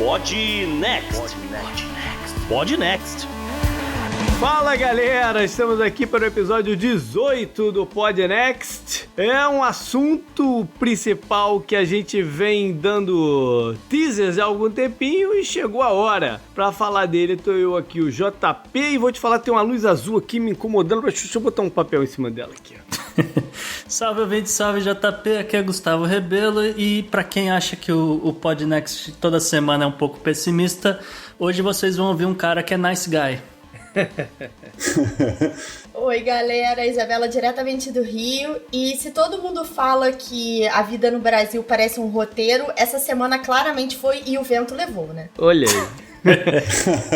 Pod Next. Pod Next. Fala galera, estamos aqui para o episódio 18 do Pod Next. É um assunto principal que a gente vem dando teasers há algum tempinho e chegou a hora. Para falar dele, tô eu aqui, o JP, e vou te falar, tem uma luz azul aqui me incomodando. Deixa eu botar um papel em cima dela aqui. Salve, ouvinte, salve JP, aqui é Gustavo Rebelo, e pra quem acha que o Pod Next toda semana é um pouco pessimista, hoje vocês vão ouvir um cara que é nice guy. Oi galera, Isabela diretamente do Rio, e se todo mundo fala que a vida no Brasil parece um roteiro, essa semana claramente foi e o vento levou, né? Olha aí.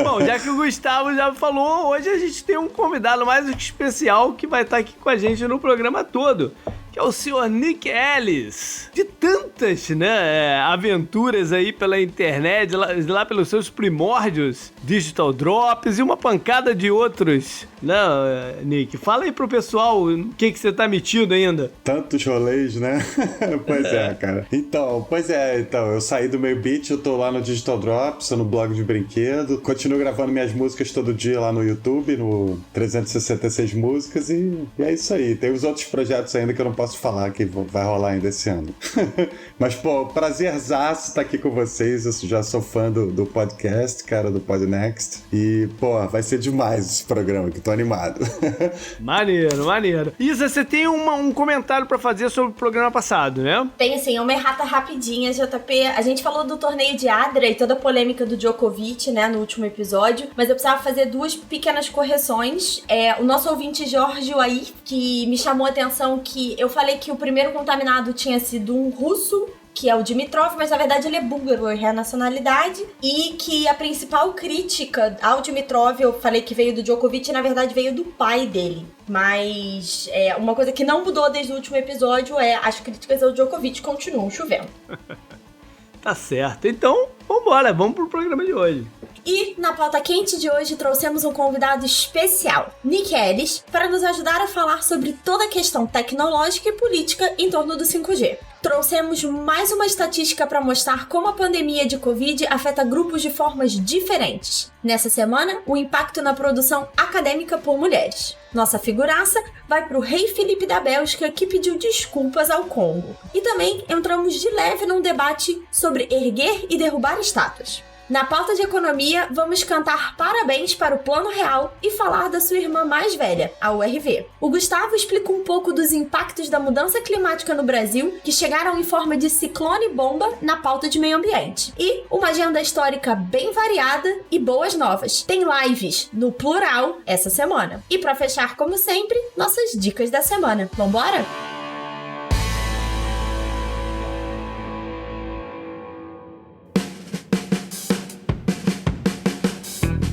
Bom, já que o Gustavo já falou, hoje a gente tem um convidado mais do que especial que vai estar aqui com a gente no programa todo, que é o senhor Nick Ellis. De tantas, né, aventuras aí pela internet, lá pelos seus primórdios, Digital Drops e uma pancada de outros. Não, Nick, fala aí pro pessoal o que você tá metido ainda. Tantos rolês, né? Pois é, cara. Então, eu saí do meio beat, eu tô lá no Digital Drops, no blog de brinquedo, continuo gravando minhas músicas todo dia lá no YouTube, no 366 músicas, e é isso aí. Tem os outros projetos ainda que eu não posso falar que vai rolar ainda esse ano. Mas, pô, prazerzaço estar aqui com vocês. Eu já sou fã do podcast, cara, do Pod Next. E, pô, vai ser demais esse programa, que tô animado. Maneiro. Isa, você tem um comentário pra fazer sobre o programa passado, né? Tem sim, uma errata rapidinha, JP. A gente falou do torneio de Adria e toda a polêmica do Djokovic, né, no último episódio, mas eu precisava fazer duas pequenas correções. O nosso ouvinte Jorge aí, que me chamou a atenção que eu falei que o primeiro contaminado tinha sido um russo, que é o Dimitrov, mas na verdade ele é búlgaro, é a nacionalidade, e que a principal crítica ao Dimitrov, eu falei que veio do Djokovic, na verdade veio do pai dele. Mas uma coisa que não mudou desde o último episódio é as críticas ao Djokovic continuam chovendo. Tá certo, então vambora, vamos pro programa de hoje. E na pauta quente de hoje trouxemos um convidado especial, Nick Ellis, para nos ajudar a falar sobre toda a questão tecnológica e política em torno do 5G. Trouxemos mais uma estatística para mostrar como a pandemia de Covid afeta grupos de formas diferentes. Nessa semana, o impacto na produção acadêmica por mulheres. Nossa figuraça vai para o rei Felipe da Bélgica, que pediu desculpas ao Congo. E também entramos de leve num debate sobre erguer e derrubar estátuas. Na pauta de economia, vamos cantar parabéns para o Plano Real e falar da sua irmã mais velha, a URV. O Gustavo explica um pouco dos impactos da mudança climática no Brasil, que chegaram em forma de ciclone-bomba na pauta de meio ambiente. E uma agenda histórica bem variada e boas novas. Tem lives no plural essa semana. E para fechar, como sempre, nossas dicas da semana. Vambora?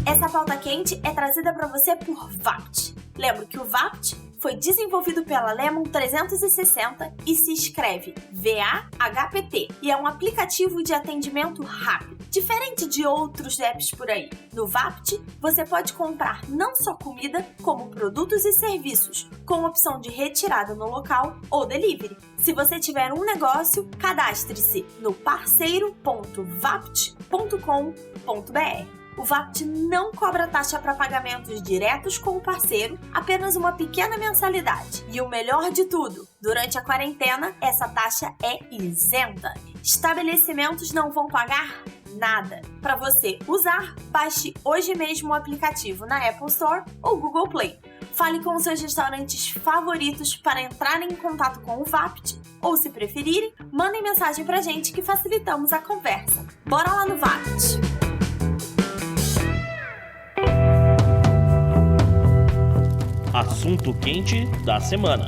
Essa pauta quente é trazida para você por Vapt. Lembro que o Vapt foi desenvolvido pela Lemon 360 e se escreve VAHPT e é um aplicativo de atendimento rápido, diferente de outros apps por aí. No Vapt, você pode comprar não só comida, como produtos e serviços, com opção de retirada no local ou delivery. Se você tiver um negócio, cadastre-se no parceiro.vapt.com.br. O Vapt não cobra taxa para pagamentos diretos com o parceiro, apenas uma pequena mensalidade. E o melhor de tudo, durante a quarentena, essa taxa é isenta. Estabelecimentos não vão pagar nada. Para você usar, baixe hoje mesmo o aplicativo na Apple Store ou Google Play. Fale com seus restaurantes favoritos para entrarem em contato com o Vapt, ou se preferirem, mandem mensagem pra gente que facilitamos a conversa. Bora lá no Vapt! Assunto quente da semana.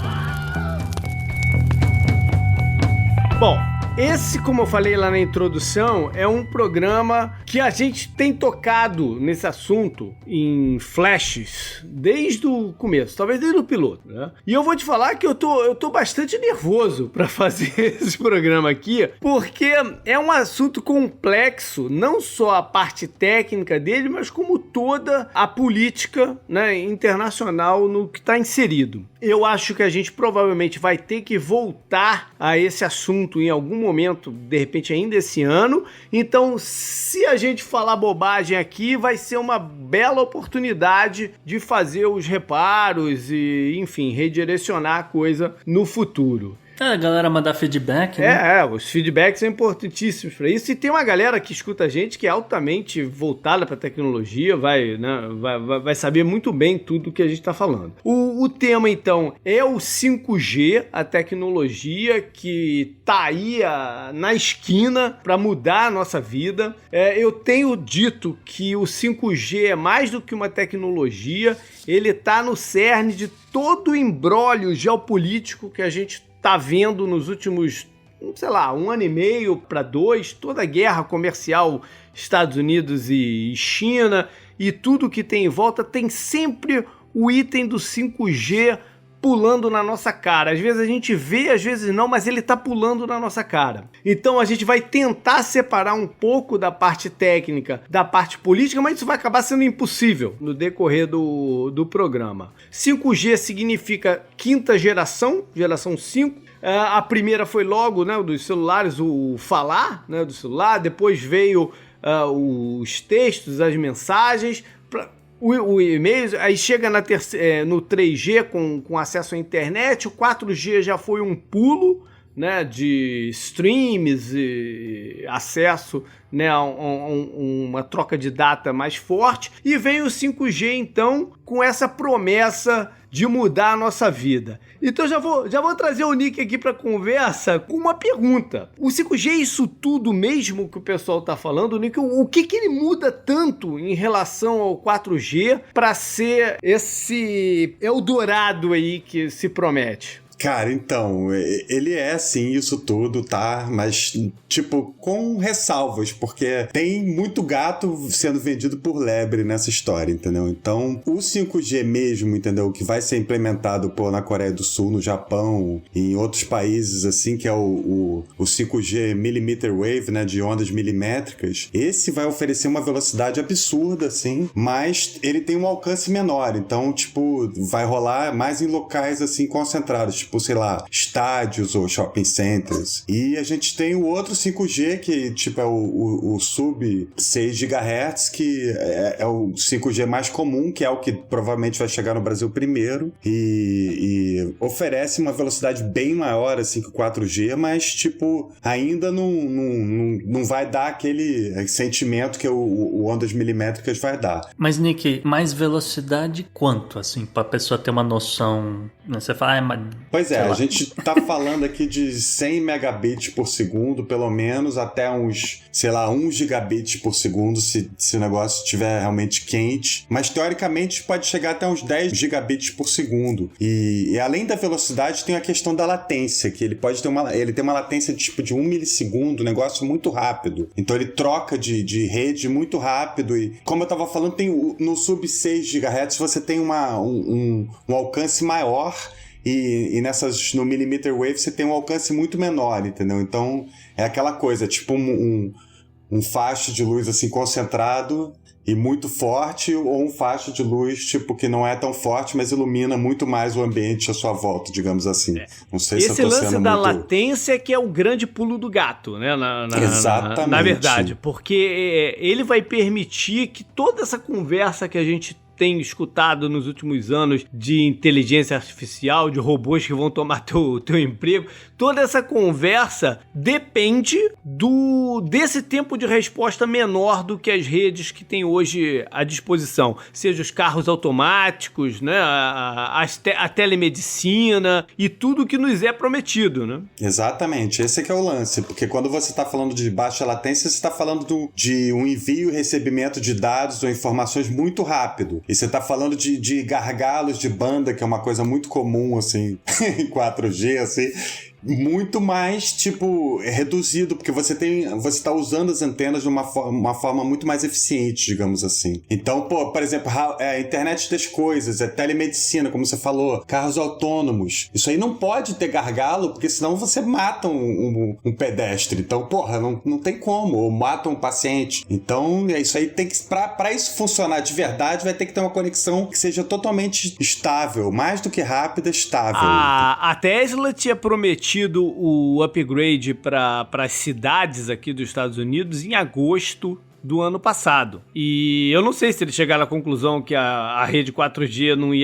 Bom, esse, como eu falei lá na introdução, é um programa que a gente tem tocado nesse assunto em flashes desde o começo, talvez desde o piloto, né? E eu vou te falar que eu tô bastante nervoso para fazer esse programa aqui, porque é um assunto complexo, não só a parte técnica dele, mas como toda a política, né, internacional no que está inserido. Eu acho que a gente provavelmente vai ter que voltar a esse assunto em algum momento, de repente ainda esse ano. Então, se a gente falar bobagem aqui, vai ser uma bela oportunidade de fazer os reparos e, enfim, redirecionar a coisa no futuro. A galera mandar feedback, né? Os feedbacks são importantíssimos para isso. E tem uma galera que escuta a gente que é altamente voltada para tecnologia, vai saber muito bem tudo que a gente está falando. O tema, então, é o 5G, a tecnologia que tá aí na esquina para mudar a nossa vida. Eu tenho dito que o 5G é mais do que uma tecnologia, ele tá no cerne de todo o imbróglio geopolítico que a gente tá vendo nos últimos, sei lá, 1 ano e meio para 2, toda a guerra comercial Estados Unidos e China e tudo que tem em volta, tem sempre o item do 5G pulando na nossa cara. Às vezes a gente vê, às vezes não, mas ele tá pulando na nossa cara. Então a gente vai tentar separar um pouco da parte técnica da parte política, mas isso vai acabar sendo impossível no decorrer do programa. 5G significa quinta geração 5. A primeira foi logo, né, dos celulares, o falar, né, do celular. Depois veio os textos, as mensagens, o e-mail, aí chega no 3G com acesso à internet. O 4G já foi um pulo, né, de streams e acesso, né, a uma troca de data mais forte. E vem o 5G, então, com essa promessa de mudar a nossa vida. Então já vou trazer o Nick aqui para conversa com uma pergunta. O 5G é isso tudo mesmo que o pessoal tá falando, Nick? O que ele muda tanto em relação ao 4G para ser esse Eldorado aí que se promete? Cara, então, ele é sim isso tudo, tá? Mas, tipo, com ressalvas, porque tem muito gato sendo vendido por lebre nessa história, entendeu? Então, o 5G mesmo, entendeu? Que vai ser implementado, na Coreia do Sul, no Japão e em outros países, assim, que é o 5G Millimeter Wave, né? De ondas milimétricas. Esse vai oferecer uma velocidade absurda, assim, mas ele tem um alcance menor. Então, tipo, vai rolar mais em locais, assim, concentrados, tipo, sei lá, estádios ou shopping centers. E a gente tem o outro 5G, que tipo é o sub 6 GHz, que é o 5G mais comum, que é o que provavelmente vai chegar no Brasil primeiro, e oferece uma velocidade bem maior assim que o 4G, mas tipo, ainda não vai dar aquele sentimento que o ondas milimétricas vai dar. Mas Nick, mais velocidade quanto, assim, pra pessoa ter uma noção, né? Você fala, Pois é, a gente tá falando aqui de 100 megabits por segundo, pelo menos, até uns, sei lá, 1 gigabit por segundo, se o negócio estiver realmente quente. Mas, teoricamente, pode chegar até uns 10 gigabits por segundo. E além da velocidade, tem a questão da latência, que ele pode ter ele tem uma latência tipo de 1 milissegundo, um negócio muito rápido. Então, ele troca de rede muito rápido. E, como eu tava falando, no sub 6 GHz você tem um alcance maior. E no millimeter wave você tem um alcance muito menor, entendeu? Então é aquela coisa, tipo um facho de luz assim concentrado e muito forte, ou um facho de luz tipo que não é tão forte, mas ilumina muito mais o ambiente à sua volta, digamos assim. Não sei se eu tô sendo Esse lance da latência que é o grande pulo do gato, né? Exatamente. Na verdade, porque ele vai permitir que toda essa conversa que a gente tem escutado nos últimos anos de inteligência artificial, de robôs que vão tomar teu emprego, toda essa conversa depende desse tempo de resposta menor do que as redes que tem hoje à disposição, seja os carros automáticos, né, a telemedicina e tudo que nos é prometido, né? Exatamente, esse que é o lance, porque quando você está falando de baixa latência, você está falando de um envio e recebimento de dados ou informações muito rápido. E você tá falando de gargalos de banda, que é uma coisa muito comum, assim, em 4G, assim, muito mais, tipo, reduzido, porque você tá usando as antenas de uma forma muito mais eficiente, digamos assim. Então, por exemplo, a internet das coisas, telemedicina, como você falou, carros autônomos. Isso aí não pode ter gargalo, porque senão você mata um pedestre. Então, não tem como, ou mata um paciente. Então, isso aí tem que, pra isso funcionar de verdade, vai ter que ter uma conexão que seja totalmente estável, mais do que rápida, estável. A Tesla tinha prometido tido o upgrade para as cidades aqui dos Estados Unidos em agosto do ano passado. E eu não sei se eles chegaram à conclusão que a rede 4G não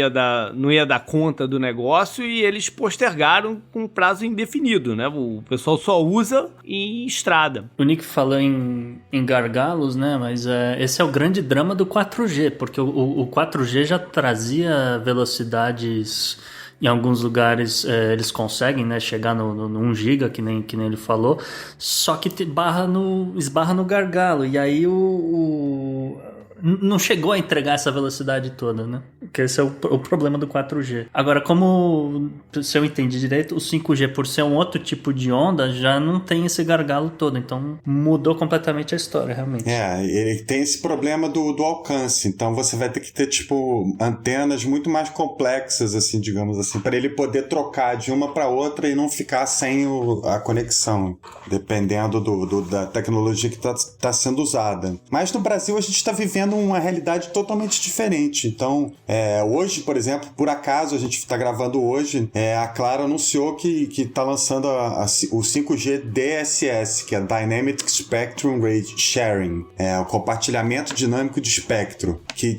ia dar conta do negócio e eles postergaram com prazo indefinido, né? O pessoal só usa em estrada. O Nick falou em gargalos, né? Mas esse é o grande drama do 4G, porque o 4G já trazia velocidades. Em alguns lugares eles conseguem, né, chegar no 1 GB, que nem ele falou, só que esbarra no gargalo, e aí não chegou a entregar essa velocidade toda, né? Porque esse é o problema do 4G. Agora, como, se eu entendi direito, o 5G, por ser um outro tipo de onda, já não tem esse gargalo todo. Então, mudou completamente a história, realmente. Ele tem esse problema do alcance. Então, você vai ter que ter, antenas muito mais complexas, assim, digamos assim, para ele poder trocar de uma para outra e não ficar sem a conexão, dependendo da tecnologia que está sendo usada. Mas no Brasil, a gente está vivendo uma realidade totalmente diferente. Então, hoje, por exemplo, por acaso a gente está gravando hoje, a Claro anunciou que está lançando o 5G DSS, que é Dynamic Spectrum Rate Sharing, o compartilhamento dinâmico de espectro, que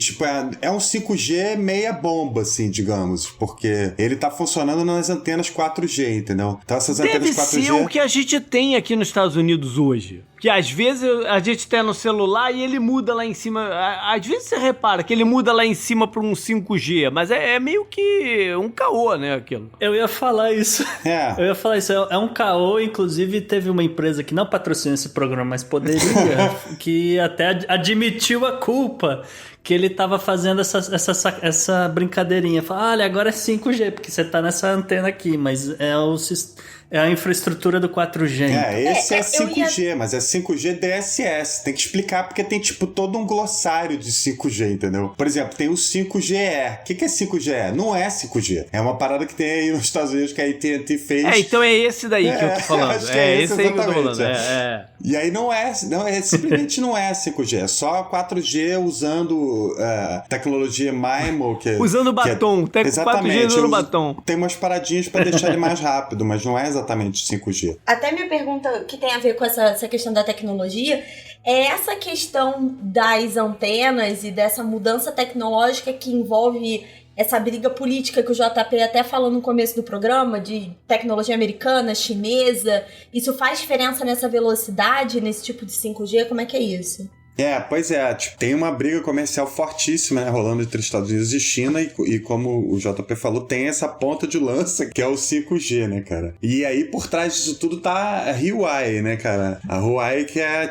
é um 5G meia bomba, assim, digamos, porque ele está funcionando nas antenas 4G, entendeu? Então essas antenas 4G... Deve ser o que a gente tem aqui nos Estados Unidos hoje. Que às vezes a gente tem no celular e ele muda lá em cima. Às vezes você repara que ele muda lá em cima para um 5G, mas é meio que um caô, né, aquilo. Eu ia falar isso. É um caô, inclusive teve uma empresa que não patrocina esse programa, mas poderia, que até admitiu a culpa, que ele tava fazendo essa brincadeirinha. Fala, olha, agora é 5G, porque você tá nessa antena aqui, mas é a infraestrutura do 4G. Esse é 5G, mas é 5G DSS. Tem que explicar, porque tem, todo um glossário de 5G, entendeu? Por exemplo, tem o 5GE. O que é 5GE? Não é 5G. É uma parada que tem aí nos Estados Unidos que a AT&T fez. Então é esse daí que eu tô falando. Acho que é esse aí que eu tô falando. E aí simplesmente não é 5G. É só 4G usando tecnologia MIMO. Usando batom. 4G usando batom. Tem umas paradinhas pra deixar ele mais rápido, mas não é exatamente 5G. Até minha pergunta que tem a ver com essa questão da tecnologia é essa questão das antenas e dessa mudança tecnológica que envolve essa briga política que o JP até falou no começo do programa, de tecnologia americana, chinesa. Isso faz diferença nessa velocidade, nesse tipo de 5G? Como é que é isso? Pois é, tem uma briga comercial fortíssima, né, rolando entre Estados Unidos e China, e como o JP falou, tem essa ponta de lança que é o 5G, né, cara? E aí, por trás disso tudo tá a Huawei, né, cara? A Huawei que é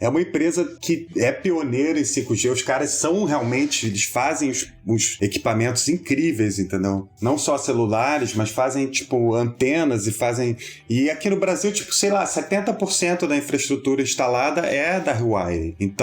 uma empresa que é pioneira em 5G, os caras são realmente, eles fazem os equipamentos incríveis, entendeu? Não só celulares, mas fazem, antenas e aqui no Brasil, 70% da infraestrutura instalada é da Huawei. Então,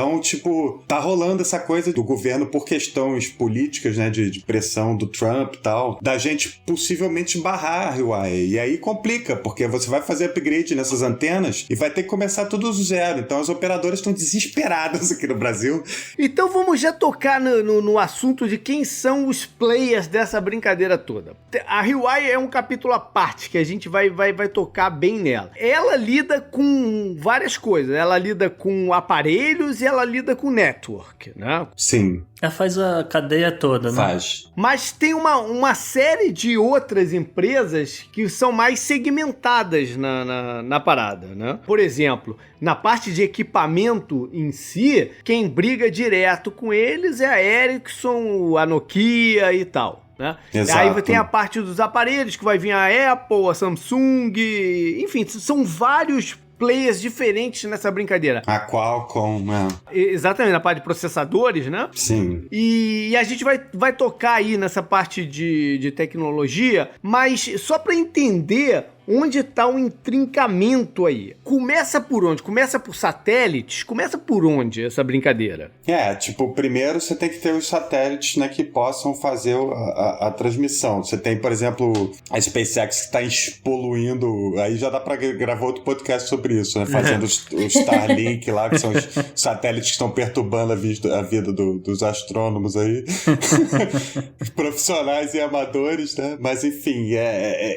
tá rolando essa coisa do governo por questões políticas, né, de pressão do Trump e tal, da gente possivelmente barrar a Huawei. E aí complica, porque você vai fazer upgrade nessas antenas e vai ter que começar tudo do zero. Então, as operadoras estão desesperadas aqui no Brasil. Então, vamos já tocar no assunto de quem são os players dessa brincadeira toda. A Huawei é um capítulo à parte, que a gente vai tocar bem nela. Ela lida com várias coisas. Ela lida com aparelhos e ela lida com network, né? Sim. Ela faz a cadeia toda, né? Faz. Mas tem uma série de outras empresas que são mais segmentadas na parada, né? Por exemplo, na parte de equipamento em si, quem briga direto com eles é a Ericsson, a Nokia e tal. Né? Aí tem a parte dos aparelhos, que vai vir a Apple, a Samsung, enfim, são vários players diferentes nessa brincadeira. A Qualcomm, né? Exatamente, na parte de processadores, né? Sim. E a gente vai tocar aí nessa parte de tecnologia, mas só para entender onde está o intrincamento aí. Começa por onde? Começa por satélites? Começa por onde essa brincadeira? Primeiro você tem que ter os satélites, né, que possam fazer a transmissão. Você tem, por exemplo, a SpaceX que está poluindo, aí já dá para gravar outro podcast sobre isso, né, fazendo o Starlink lá, que são os satélites que estão perturbando a vida dos astrônomos aí, profissionais e amadores, né, mas enfim,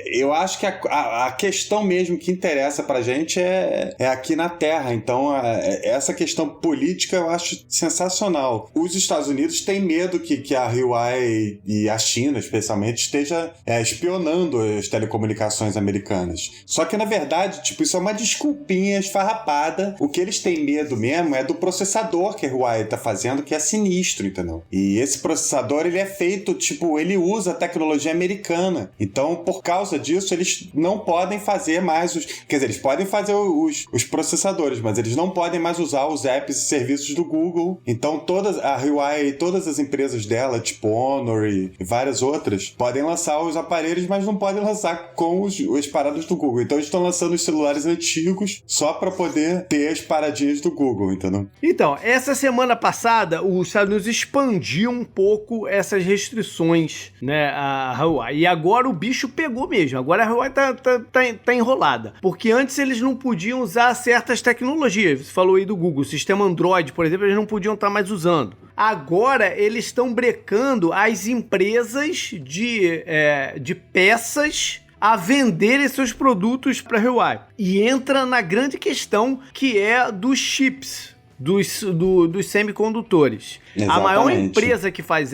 eu acho que a a questão mesmo que interessa pra gente é aqui na Terra. Então, essa questão política eu acho sensacional. Os Estados Unidos têm medo que a Huawei e a China, especialmente, esteja espionando as telecomunicações americanas. Só que, na verdade, tipo, isso é uma desculpinha esfarrapada. O que eles têm medo mesmo é do processador que a Huawei tá fazendo, que é sinistro, entendeu? E esse processador, ele é feito, tipo, ele usa a tecnologia americana. Então, por causa disso, eles não podem fazer mais quer dizer, eles podem fazer os processadores, mas eles não podem mais usar os apps e serviços do Google. Então, a Huawei e todas as empresas dela, tipo Honor e várias outras, podem lançar os aparelhos, mas não podem lançar com as paradas do Google. Então, eles estão lançando os celulares antigos só para poder ter as paradinhas do Google, entendeu? Então, essa semana passada, os Estados Unidos expandiu um pouco essas restrições, né, a Huawei. E agora o bicho pegou mesmo. Agora a Huawei tá enrolada. Porque antes eles não podiam usar certas tecnologias. Você falou aí do Google. O sistema Android, por exemplo, eles não podiam estar mais usando. Agora eles estão brecando as empresas de peças a venderem seus produtos para a Huawei. E entra na grande questão que é dos chips, dos semicondutores. Exatamente. A maior empresa que faz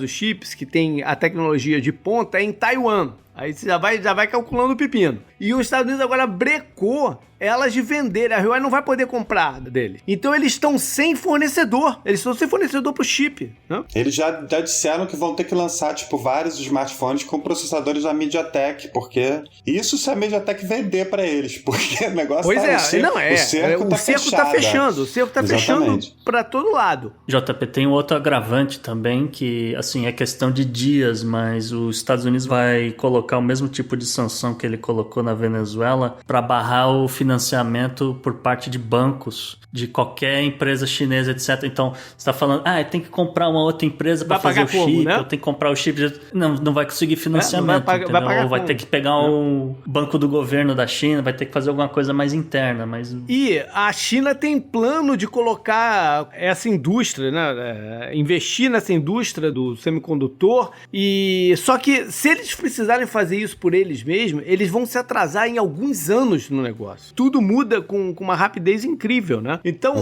os chips, que tem a tecnologia de ponta, é em Taiwan. Aí você já vai calculando o pepino. E os Estados Unidos agora brecou elas de vender. A Huawei não vai poder comprar dele. Então eles estão sem fornecedor. Eles estão sem fornecedor pro chip, né? Eles já disseram que vão ter que lançar, tipo, vários smartphones com processadores da MediaTek, porque isso se a MediaTek vender pra eles, porque o negócio pois tá... O cerco tá fechando. O cerco tá fechando pra todo lado. JP, tem um outro agravante também, que, assim, é questão de dias, mas os Estados Unidos vai colocar o mesmo tipo de sanção que ele colocou na Venezuela para barrar o financiamento por parte de bancos, de qualquer empresa chinesa, etc. Então, você está falando, tem que comprar uma outra empresa para fazer o chip, né? Eu tenho que comprar o chip. Não vai conseguir financiamento, ou vai ter que pegar o banco do governo da China, vai ter que fazer alguma coisa mais interna. E a China tem plano de colocar essa indústria, né? Investir nessa indústria do semicondutor, e só que se eles precisarem fazer isso por eles mesmos, eles vão se atrasar em alguns anos no negócio. Tudo muda com uma rapidez incrível, né? Então,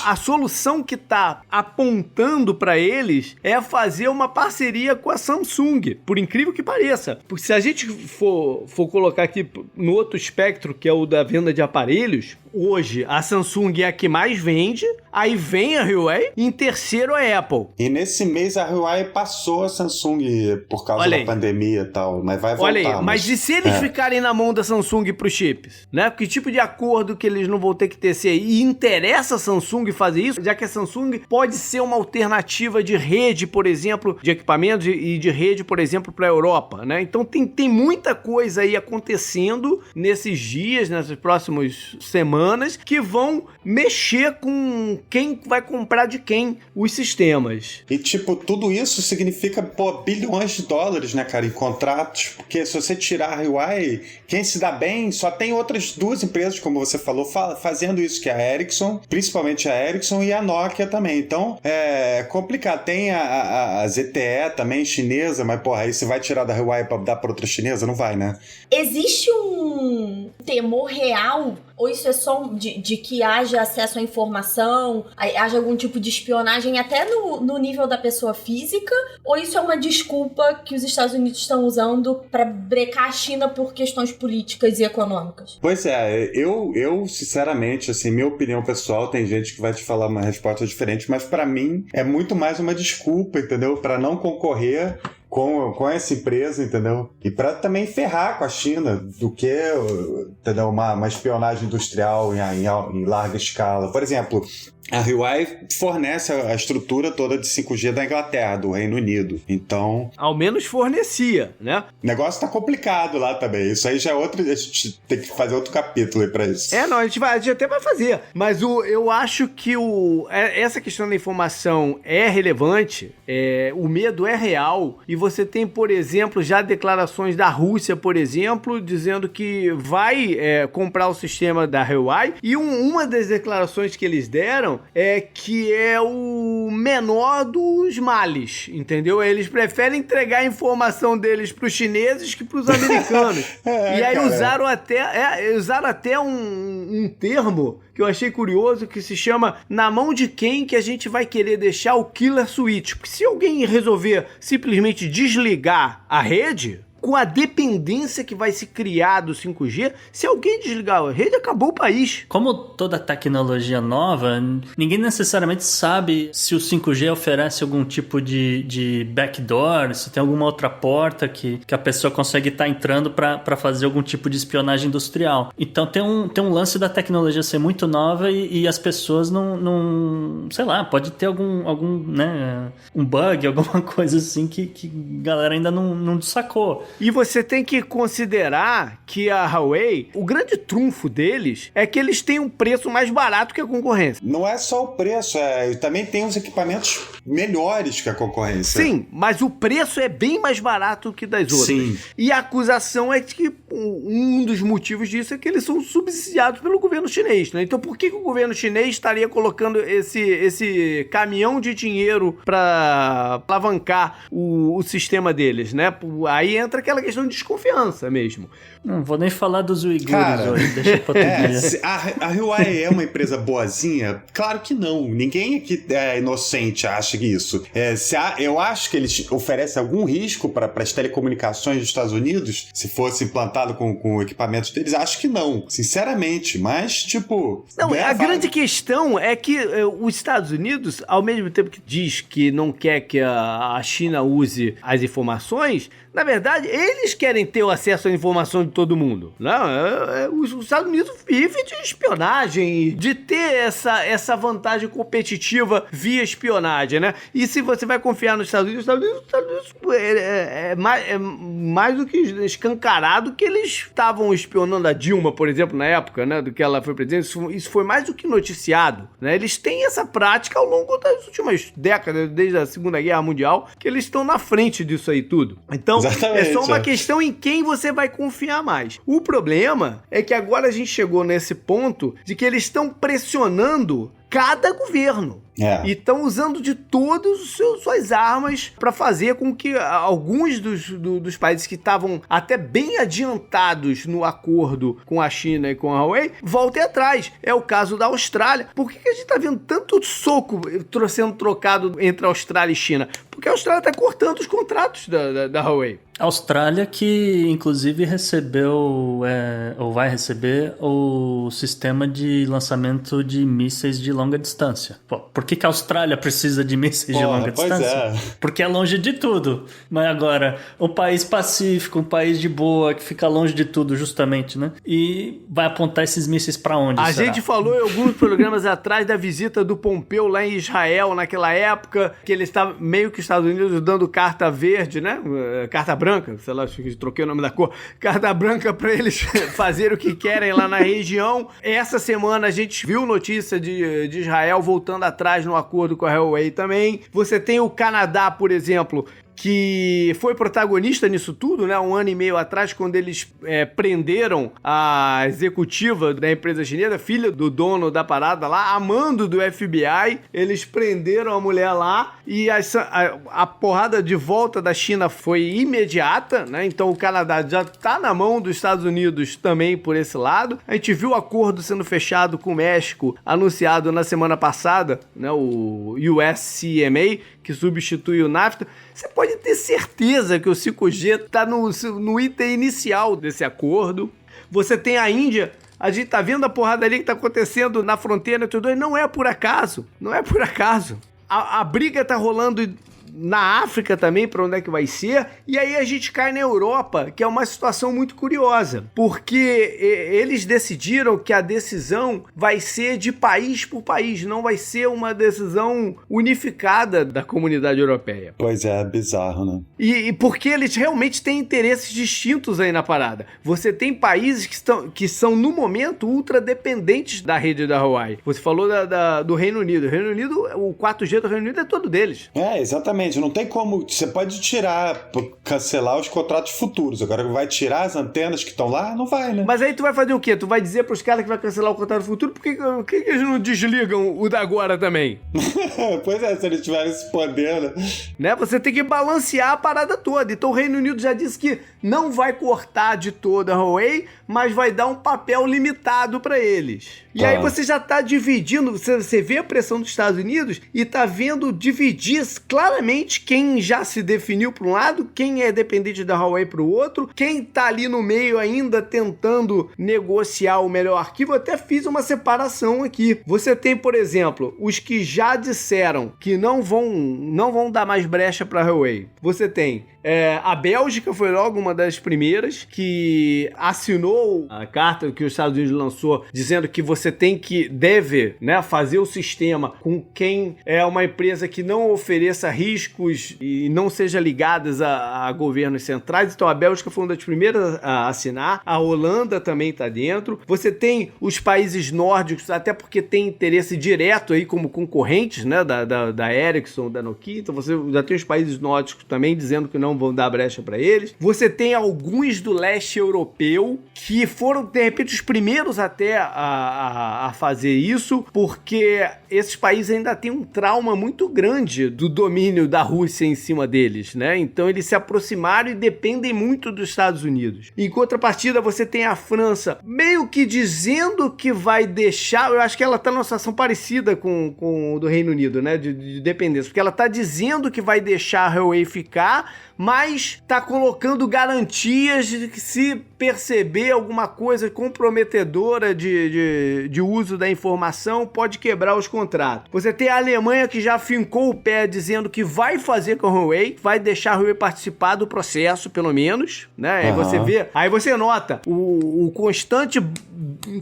a solução que tá apontando para eles é fazer uma parceria com a Samsung, por incrível que pareça. Porque se a gente for colocar aqui no outro espectro, que é o da venda de aparelhos, hoje a Samsung é a que mais vende, aí vem a Huawei, e em terceiro a Apple. E nesse mês a Huawei passou a Samsung por causa da pandemia e tal, mas vai voltar. Olha aí, mas e se eles ficarem na mão da Samsung pros chips? Né? Que tipo de acordo que eles não vão ter que ter? E interessa a Samsung fazer isso, já que a Samsung pode ser uma alternativa de rede, por exemplo, de equipamentos e de rede, por exemplo, para a Europa, né? Então tem muita coisa aí acontecendo nesses dias, nessas próximas semanas, que vão mexer com quem vai comprar de quem os sistemas. E, tipo, tudo isso significa, bilhões de dólares, né, cara, em contratos, porque se você tirar a Huawei, quem se dá bem, só tem outras duas empresas, como você falou, fazendo isso, que é a Ericsson, principalmente a Ericsson e a Nokia também. Então, é complicado. Tem a ZTE também, chinesa, mas, aí você vai tirar da Huawei pra dar pra outra chinesa? Não vai, né? Existe um temor real, ou isso é só de que haja acesso à informação, haja algum tipo de espionagem até no nível da pessoa física, ou isso é uma desculpa que os Estados Unidos estão usando para brecar a China por questões políticas e econômicas? Pois é, eu sinceramente, assim, minha opinião pessoal, tem gente que vai te falar uma resposta diferente, mas para mim é muito mais uma desculpa, entendeu? Para não concorrer com essa empresa, entendeu? E para também ferrar com a China do que, entendeu? Uma espionagem industrial em larga escala. Por exemplo, a Huawei fornece a estrutura toda de 5G da Inglaterra, do Reino Unido. Então... Ao menos fornecia, né? O negócio tá complicado lá também. Isso aí já é outro... A gente tem que fazer outro capítulo aí pra isso. A gente até vai fazer. Mas eu acho que essa questão da informação é relevante, o medo é real, e você tem, por exemplo, já declarações da Rússia, por exemplo, dizendo que vai comprar o sistema da Huawei. E uma das declarações que eles deram é que é o menor dos males, entendeu? Eles preferem entregar a informação deles para os chineses que para os americanos. E aí usaram até um termo que eu achei curioso, que se chama na mão de quem que a gente vai querer deixar o killer switch. Porque se alguém resolver simplesmente desligar a rede, com a dependência que vai se criar do 5G, se alguém desligar a rede, acabou o país. Como toda tecnologia nova, ninguém necessariamente sabe se o 5G oferece algum tipo de backdoor, se tem alguma outra porta que a pessoa consegue estar entrando para fazer algum tipo de espionagem industrial. Então tem um lance da tecnologia ser muito nova e as pessoas não sei lá, pode ter algum né, um bug, alguma coisa assim que a galera ainda não sacou. E você tem que considerar que a Huawei, o grande trunfo deles é que eles têm um preço mais barato que a concorrência. Não é só o preço, também tem os equipamentos melhores que a concorrência. Sim, mas o preço é bem mais barato que das outras. Sim. E a acusação é de que um dos motivos disso é que eles são subsidiados pelo governo chinês, né? Então por que o governo chinês estaria colocando esse caminhão de dinheiro para alavancar o sistema deles, né? Aí entra aquela questão de desconfiança mesmo. Não vou nem falar dos uigures hoje, deixa pra outro dia. A Huawei é uma empresa boazinha? Claro que não. Ninguém aqui é inocente, acha isso. Eu acho que eles oferecem algum risco para as telecomunicações dos Estados Unidos, se fosse implantado com equipamentos deles, acho que não. Sinceramente, mas tipo... Não, a grande questão é que os Estados Unidos, ao mesmo tempo que diz que não quer que a China use as informações, na verdade, eles querem ter o acesso à informação de todo mundo. Não, os Estados Unidos vivem de espionagem, de ter essa vantagem competitiva via espionagem, né? E se você vai confiar nos Estados Unidos, é mais do que escancarado que eles estavam espionando a Dilma, por exemplo, na época, né, do que ela foi presidente. Isso foi mais do que noticiado, né? Eles têm essa prática ao longo das últimas décadas, desde a Segunda Guerra Mundial, que eles estão na frente disso aí tudo. Então, exatamente, é só uma questão em quem você vai confiar mais. O problema é que agora a gente chegou nesse ponto de que eles estão pressionando cada governo. E estão usando de todas as suas armas para fazer com que alguns dos países que estavam até bem adiantados no acordo com a China e com a Huawei voltem atrás. É o caso da Austrália. Por que a gente está vendo tanto soco sendo trocado entre a Austrália e China? Porque a Austrália está cortando os contratos da Huawei. A Austrália que, inclusive, recebeu, ou vai receber, o sistema de lançamento de mísseis de longa distância. Pô, por que a Austrália precisa de mísseis de longa distância? Porque é longe de tudo. Mas agora, um país pacífico, um país de boa, que fica longe de tudo, justamente, né? E vai apontar esses mísseis pra onde, A gente falou em alguns programas atrás da visita do Pompeu lá em Israel, naquela época, que ele estava meio que os Estados Unidos dando carta verde, né? Carta branca, sei lá, troquei o nome da cor. Carta branca pra eles fazerem o que querem lá na região. Essa semana a gente viu notícia de Israel voltando atrás no acordo com a Huawei também. Você tem o Canadá, por exemplo, que foi protagonista nisso tudo, né? 1 ano e meio atrás, quando eles prenderam a executiva da empresa chinesa, filha do dono da parada lá, amando do FBI. Eles prenderam a mulher lá e a porrada de volta da China foi imediata, né? Então o Canadá já tá na mão dos Estados Unidos também por esse lado. A gente viu o acordo sendo fechado com o México, anunciado na semana passada, né? O USCMA, que substitui o NAFTA. Você pode ter certeza que o 5G está no item inicial desse acordo. Você tem a Índia, a gente tá vendo a porrada ali que tá acontecendo na fronteira, tudo, e não é por acaso, não é por acaso. A briga tá rolando na África também, para onde é que vai ser, e aí a gente cai na Europa, que é uma situação muito curiosa, porque eles decidiram que a decisão vai ser de país por país, não vai ser uma decisão unificada da comunidade europeia. Pois é, bizarro, né? E porque eles realmente têm interesses distintos aí na parada. Você tem países que são, no momento, ultra dependentes da rede da Huawei. Você falou do Reino Unido. O Reino Unido, o 4G do Reino Unido é todo deles. Exatamente. Exatamente, não tem como. Você pode cancelar os contratos futuros. Agora vai tirar as antenas que estão lá? Não vai, né? Mas aí tu vai fazer o quê? Tu vai dizer pros caras que vai cancelar o contrato futuro? Por que eles não desligam o da agora também? Pois é, se eles tiverem esse poder, né? Você tem que balancear a parada toda. Então o Reino Unido já disse que não vai cortar de toda a Huawei, mas vai dar um papel limitado pra eles. E aí você já tá dividindo, você vê a pressão dos Estados Unidos e tá vendo dividir claramente quem já se definiu para um lado, quem é dependente da Huawei para o outro, quem tá ali no meio ainda tentando negociar o melhor arquivo. Eu até fiz uma separação aqui. Você tem, por exemplo, os que já disseram que não vão dar mais brecha para a Huawei. Você tem a Bélgica, foi logo uma das primeiras que assinou a carta que os Estados Unidos lançou, dizendo que você deve, né, fazer o sistema com quem é uma empresa que não ofereça riscos e não seja ligadas a governos centrais. Então a Bélgica foi uma das primeiras a assinar, a Holanda também está dentro. Você tem os países nórdicos, até porque tem interesse direto aí como concorrentes, né, da Ericsson, da Nokia. Então você já tem os países nórdicos também dizendo que não vão dar brecha para eles. Você tem alguns do leste europeu que foram, de repente, os primeiros até a fazer isso, porque esses países ainda têm um trauma muito grande do domínio da Rússia em cima deles, né? Então eles se aproximaram e dependem muito dos Estados Unidos. Em contrapartida, você tem a França meio que dizendo que vai deixar, eu acho que ela tá numa situação parecida com o do Reino Unido, né? De dependência, porque ela tá dizendo que vai deixar a Huawei ficar, mas tá colocando garantias de que se perceber alguma coisa comprometedora de uso da informação, pode quebrar os contratos. Você tem a Alemanha que já fincou o pé dizendo que vai fazer com a Huawei, vai deixar a Huawei participar do processo, pelo menos, né? Aí você vê, aí você nota o constante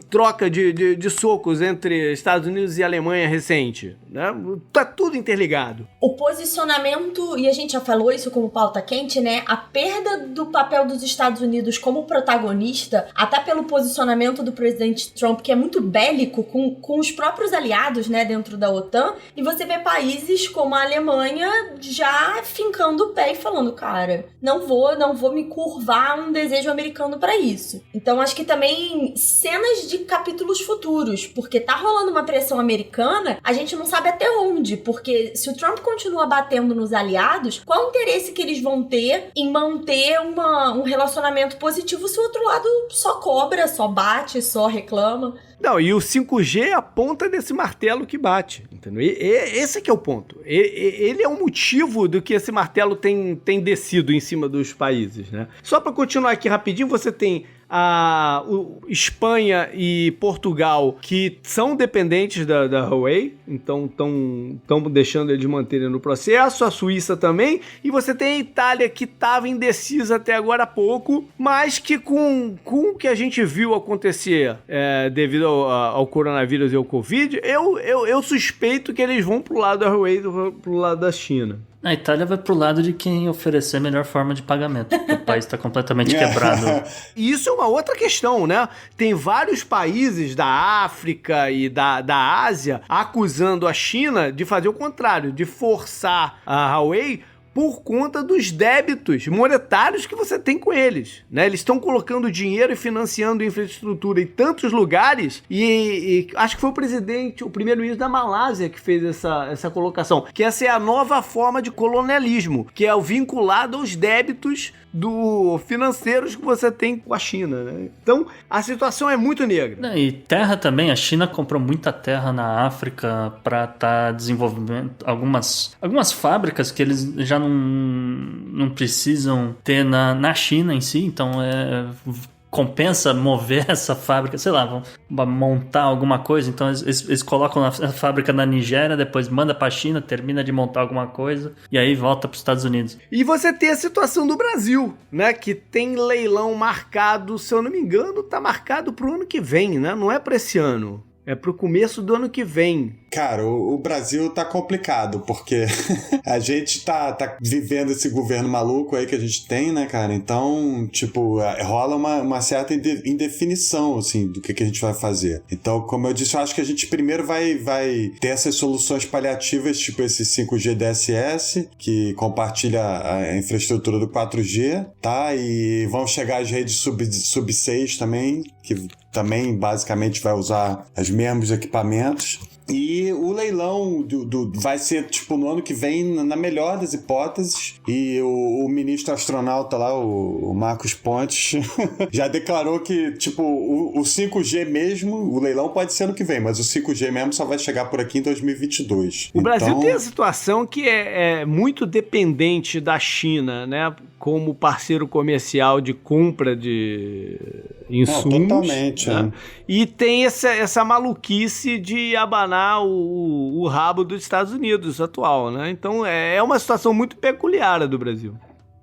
troca de socos entre Estados Unidos e Alemanha recente, né? Tá tudo interligado. O posicionamento, e a gente já falou isso como pauta quente, né? A perda do papel dos Estados Unidos como protagonista, até pelo posicionamento do presidente Trump, que é muito bélico com os próprios aliados, né, dentro da OTAN, e você vê países como a Alemanha já fincando o pé e falando, cara, não vou me curvar a um desejo americano pra isso. Então acho que também cenas de capítulos futuros, porque tá rolando uma pressão americana, a gente não sabe até onde, porque se o Trump continua batendo nos aliados, qual o interesse que eles vão ter em manter um relacionamento positivo se o outro lado só cobra, só bate, só reclama? Não, e o 5G é a ponta desse martelo que bate, entendeu? Esse é que é o ponto. Ele é o motivo do que esse martelo tem descido em cima dos países, né? Só para continuar aqui rapidinho, você tem Espanha e Portugal, que são dependentes da Huawei, então estão deixando eles manterem no processo, a Suíça também, e você tem a Itália, que estava indecisa até agora há pouco, mas que com o que a gente viu acontecer devido ao coronavírus e ao Covid, eu suspeito que eles vão pro lado da Huawei, pro lado da China. A Itália vai pro lado de quem oferecer a melhor forma de pagamento. O país está completamente quebrado. E isso é uma outra questão, né? Tem vários países da África e da Ásia acusando a China de fazer o contrário, de forçar a Huawei por conta dos débitos monetários que você tem com eles, né? Eles estão colocando dinheiro e financiando infraestrutura em tantos lugares e acho que foi o primeiro-ministro da Malásia que fez essa colocação, que essa é a nova forma de colonialismo, que é o vinculado aos débitos financeiros que você tem com a China, né? Então, a situação é muito negra. E terra também, a China comprou muita terra na África para estar desenvolvendo algumas fábricas que eles já não precisam ter na China em si, então compensa mover essa fábrica, sei lá, vão montar alguma coisa, então eles colocam a fábrica na Nigéria, depois manda pra China, termina de montar alguma coisa, e aí volta pros Estados Unidos. E você tem a situação do Brasil, né, que tem leilão marcado, se eu não me engano, tá marcado pro ano que vem, né, não é pra esse ano. É pro começo do ano que vem. Cara, o Brasil tá complicado, porque a gente tá vivendo esse governo maluco aí que a gente tem, né, cara? Então, tipo, rola uma certa indefinição, assim, do que a gente vai fazer. Então, como eu disse, eu acho que a gente primeiro vai ter essas soluções paliativas, tipo esse 5G DSS, que compartilha a infraestrutura do 4G, tá? E vão chegar as redes sub 6 também, que também basicamente vai usar os mesmos equipamentos. E o leilão vai ser, tipo, no ano que vem, na melhor das hipóteses. E o ministro astronauta lá, o Marcos Pontes, já declarou que, tipo, o 5G mesmo, o leilão pode ser ano que vem, mas o 5G mesmo só vai chegar por aqui em 2022. O Brasil tem a situação que é muito dependente da China, né? Como parceiro comercial de compra de insumos. Não, totalmente, né? E tem essa maluquice de abanar o rabo dos Estados Unidos atual, né? Então é uma situação muito peculiar a do Brasil.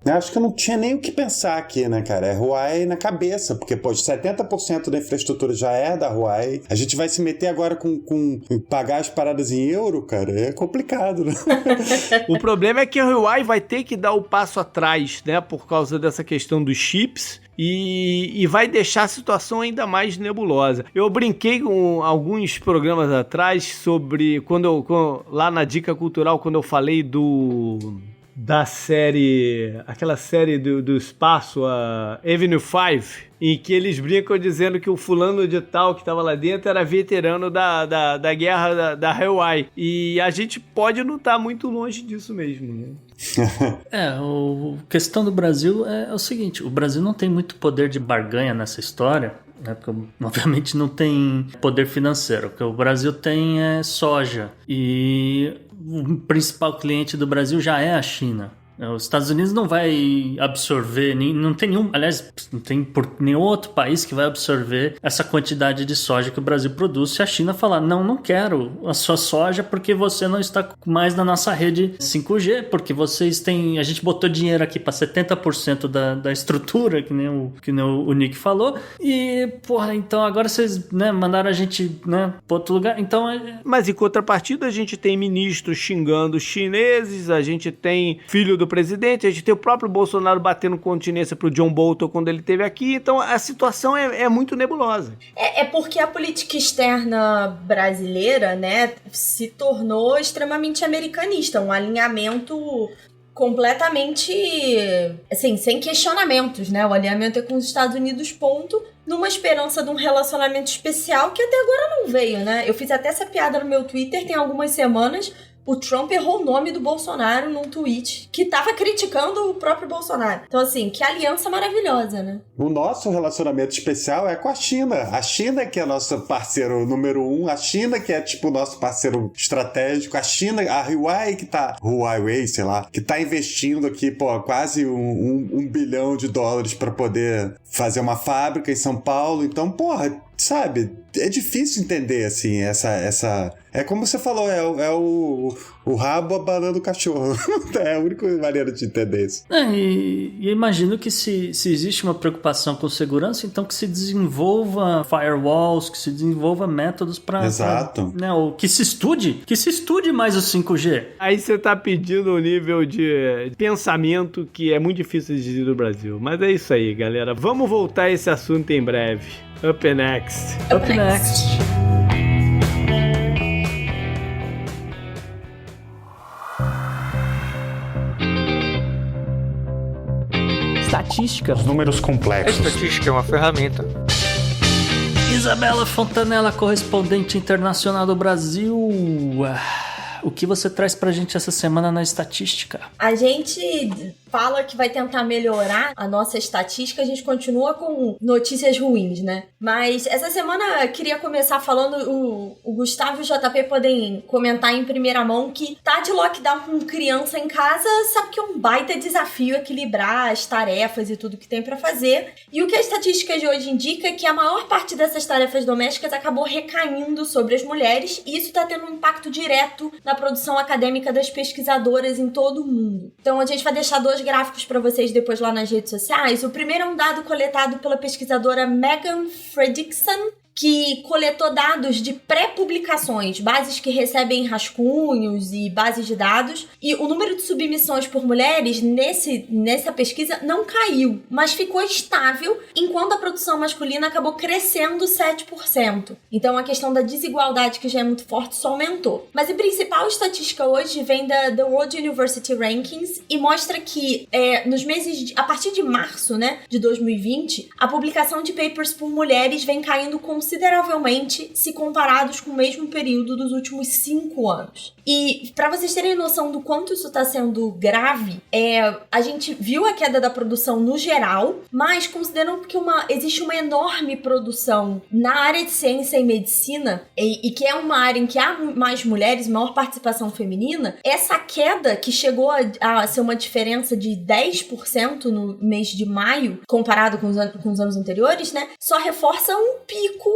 Eu acho que eu não tinha nem o que pensar aqui, né, cara? É Huawei na cabeça, porque, pô, 70% da infraestrutura já é da Huawei. A gente vai se meter agora com pagar as paradas em euro, cara? É complicado, né? O problema é que a Huawei vai ter que dar o passo atrás, né, por causa dessa questão dos chips. E vai deixar a situação ainda mais nebulosa. Eu brinquei com alguns programas atrás sobre... lá na Dica Cultural, quando eu falei da série... Aquela série do espaço, a Avenue 5... em que eles brincam dizendo que o fulano de tal que estava lá dentro era veterano da guerra da Hawaii. E a gente pode não estar muito longe disso mesmo, né? A questão do Brasil é o seguinte, o Brasil não tem muito poder de barganha nessa história, né, porque obviamente não tem poder financeiro. O que o Brasil tem é soja, e o principal cliente do Brasil já é a China. Os Estados Unidos não vai absorver, não tem nenhum, aliás, não tem nenhum outro país que vai absorver essa quantidade de soja que o Brasil produz se a China falar, não quero a sua soja porque você não está mais na nossa rede 5G, porque a gente botou dinheiro aqui para 70% da estrutura, que nem o Nick falou, e, porra, então agora vocês, né, mandaram a gente, né, para outro lugar, então... Mas em contrapartida a gente tem ministros xingando os chineses, a gente tem filho do presidente, a gente tem o próprio Bolsonaro batendo continência pro John Bolton quando ele esteve aqui, então a situação é muito nebulosa. É porque a política externa brasileira, né, se tornou extremamente americanista, um alinhamento completamente, assim, sem questionamentos, né, o alinhamento é com os Estados Unidos, ponto, numa esperança de um relacionamento especial que até agora não veio, né, eu fiz até essa piada no meu Twitter tem algumas semanas. O Trump errou o nome do Bolsonaro num tweet que tava criticando o próprio Bolsonaro. Então, assim, que aliança maravilhosa, né? O nosso relacionamento especial é com a China. A China que é nosso parceiro número 1. A China que é, tipo, o nosso parceiro estratégico. A China, a Huawei que tá... Huawei, sei lá. Que tá investindo aqui, pô, quase $1 bilhão pra poder fazer uma fábrica em São Paulo. Então, porra, sabe... É difícil entender, assim, essa... É como você falou, é o rabo abanando o cachorro. É a única maneira de entender isso. E eu imagino que se existe uma preocupação com segurança, então que se desenvolva firewalls, que se desenvolva métodos para... Exato. Né, ou que se estude mais o 5G. Aí você tá pedindo um nível de pensamento que é muito difícil de dizer no Brasil. Mas é isso aí, galera. Vamos voltar a esse assunto em breve. Up next. Up next. Estatística. Os números complexos. A estatística é uma ferramenta. Isabela Fontanella, correspondente internacional do Brasil. O que você traz pra gente essa semana na estatística? A gente fala que vai tentar melhorar a nossa estatística, a gente continua com notícias ruins, né? Mas essa semana eu queria começar falando, o Gustavo e o JP podem comentar em primeira mão que tá de lockdown com criança em casa, sabe que é um baita desafio equilibrar as tarefas e tudo que tem pra fazer. E o que a estatística de hoje indica é que a maior parte dessas tarefas domésticas acabou recaindo sobre as mulheres, e isso tá tendo um impacto direto na produção acadêmica das pesquisadoras em todo o mundo. Então a gente vai deixar 2 gráficos para vocês depois lá nas redes sociais. O primeiro é um dado coletado pela pesquisadora Megan Fredrickson, que coletou dados de pré-publicações, bases que recebem rascunhos e bases de dados, e o número de submissões por mulheres nessa pesquisa não caiu, mas ficou estável, enquanto a produção masculina acabou crescendo 7%. Então a questão da desigualdade, que já é muito forte, só aumentou. Mas a principal estatística hoje vem da The World University Rankings e mostra que nos meses a partir de março, né, de 2020, a publicação de papers por mulheres vem caindo consideravelmente se comparados com o mesmo período dos últimos 5 anos. E para vocês terem noção do quanto isso está sendo grave, a gente viu a queda da produção no geral, mas considerando que existe uma enorme produção na área de ciência e medicina, e que é uma área em que há mais mulheres, maior participação feminina, essa queda que chegou a ser uma diferença de 10% no mês de maio, comparado com os anos anteriores, né, só reforça um pico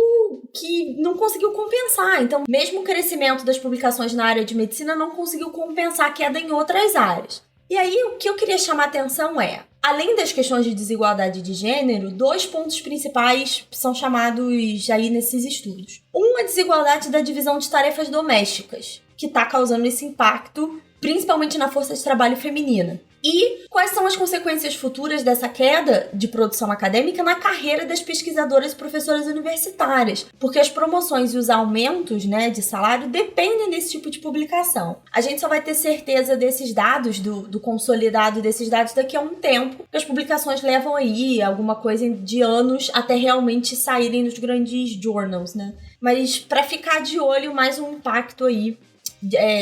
que não conseguiu compensar. Então, mesmo o crescimento das publicações na área de medicina não conseguiu compensar a queda em outras áreas. E aí, o que eu queria chamar a atenção além das questões de desigualdade de gênero, 2 pontos principais são chamados aí nesses estudos. A desigualdade da divisão de tarefas domésticas, que está causando esse impacto, principalmente na força de trabalho feminina. E quais são as consequências futuras dessa queda de produção acadêmica na carreira das pesquisadoras e professoras universitárias? Porque as promoções e os aumentos, né, de salário dependem desse tipo de publicação. A gente só vai ter certeza desses dados, do consolidado desses dados daqui a um tempo, porque as publicações levam aí alguma coisa de anos até realmente saírem nos grandes journals, né? Mas para ficar de olho, mais um impacto aí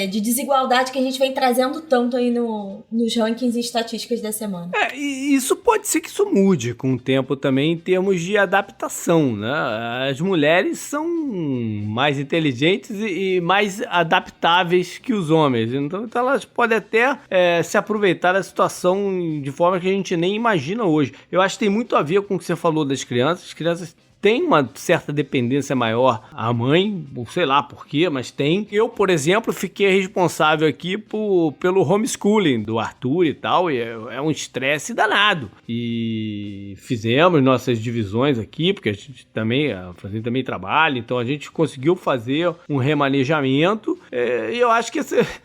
de desigualdade que a gente vem trazendo tanto aí nos rankings e estatísticas da semana. E isso pode ser que isso mude com o tempo também em termos de adaptação, né? As mulheres são mais inteligentes e mais adaptáveis que os homens, então elas podem até se aproveitar da situação de forma que a gente nem imagina hoje. Eu acho que tem muito a ver com o que você falou das crianças. As crianças tem uma certa dependência maior à mãe, sei lá por quê, mas tem. Eu, por exemplo, fiquei responsável aqui pelo homeschooling do Arthur e tal, e é um estresse danado. E fizemos nossas divisões aqui, porque a gente também trabalha, então a gente conseguiu fazer um remanejamento, e eu acho que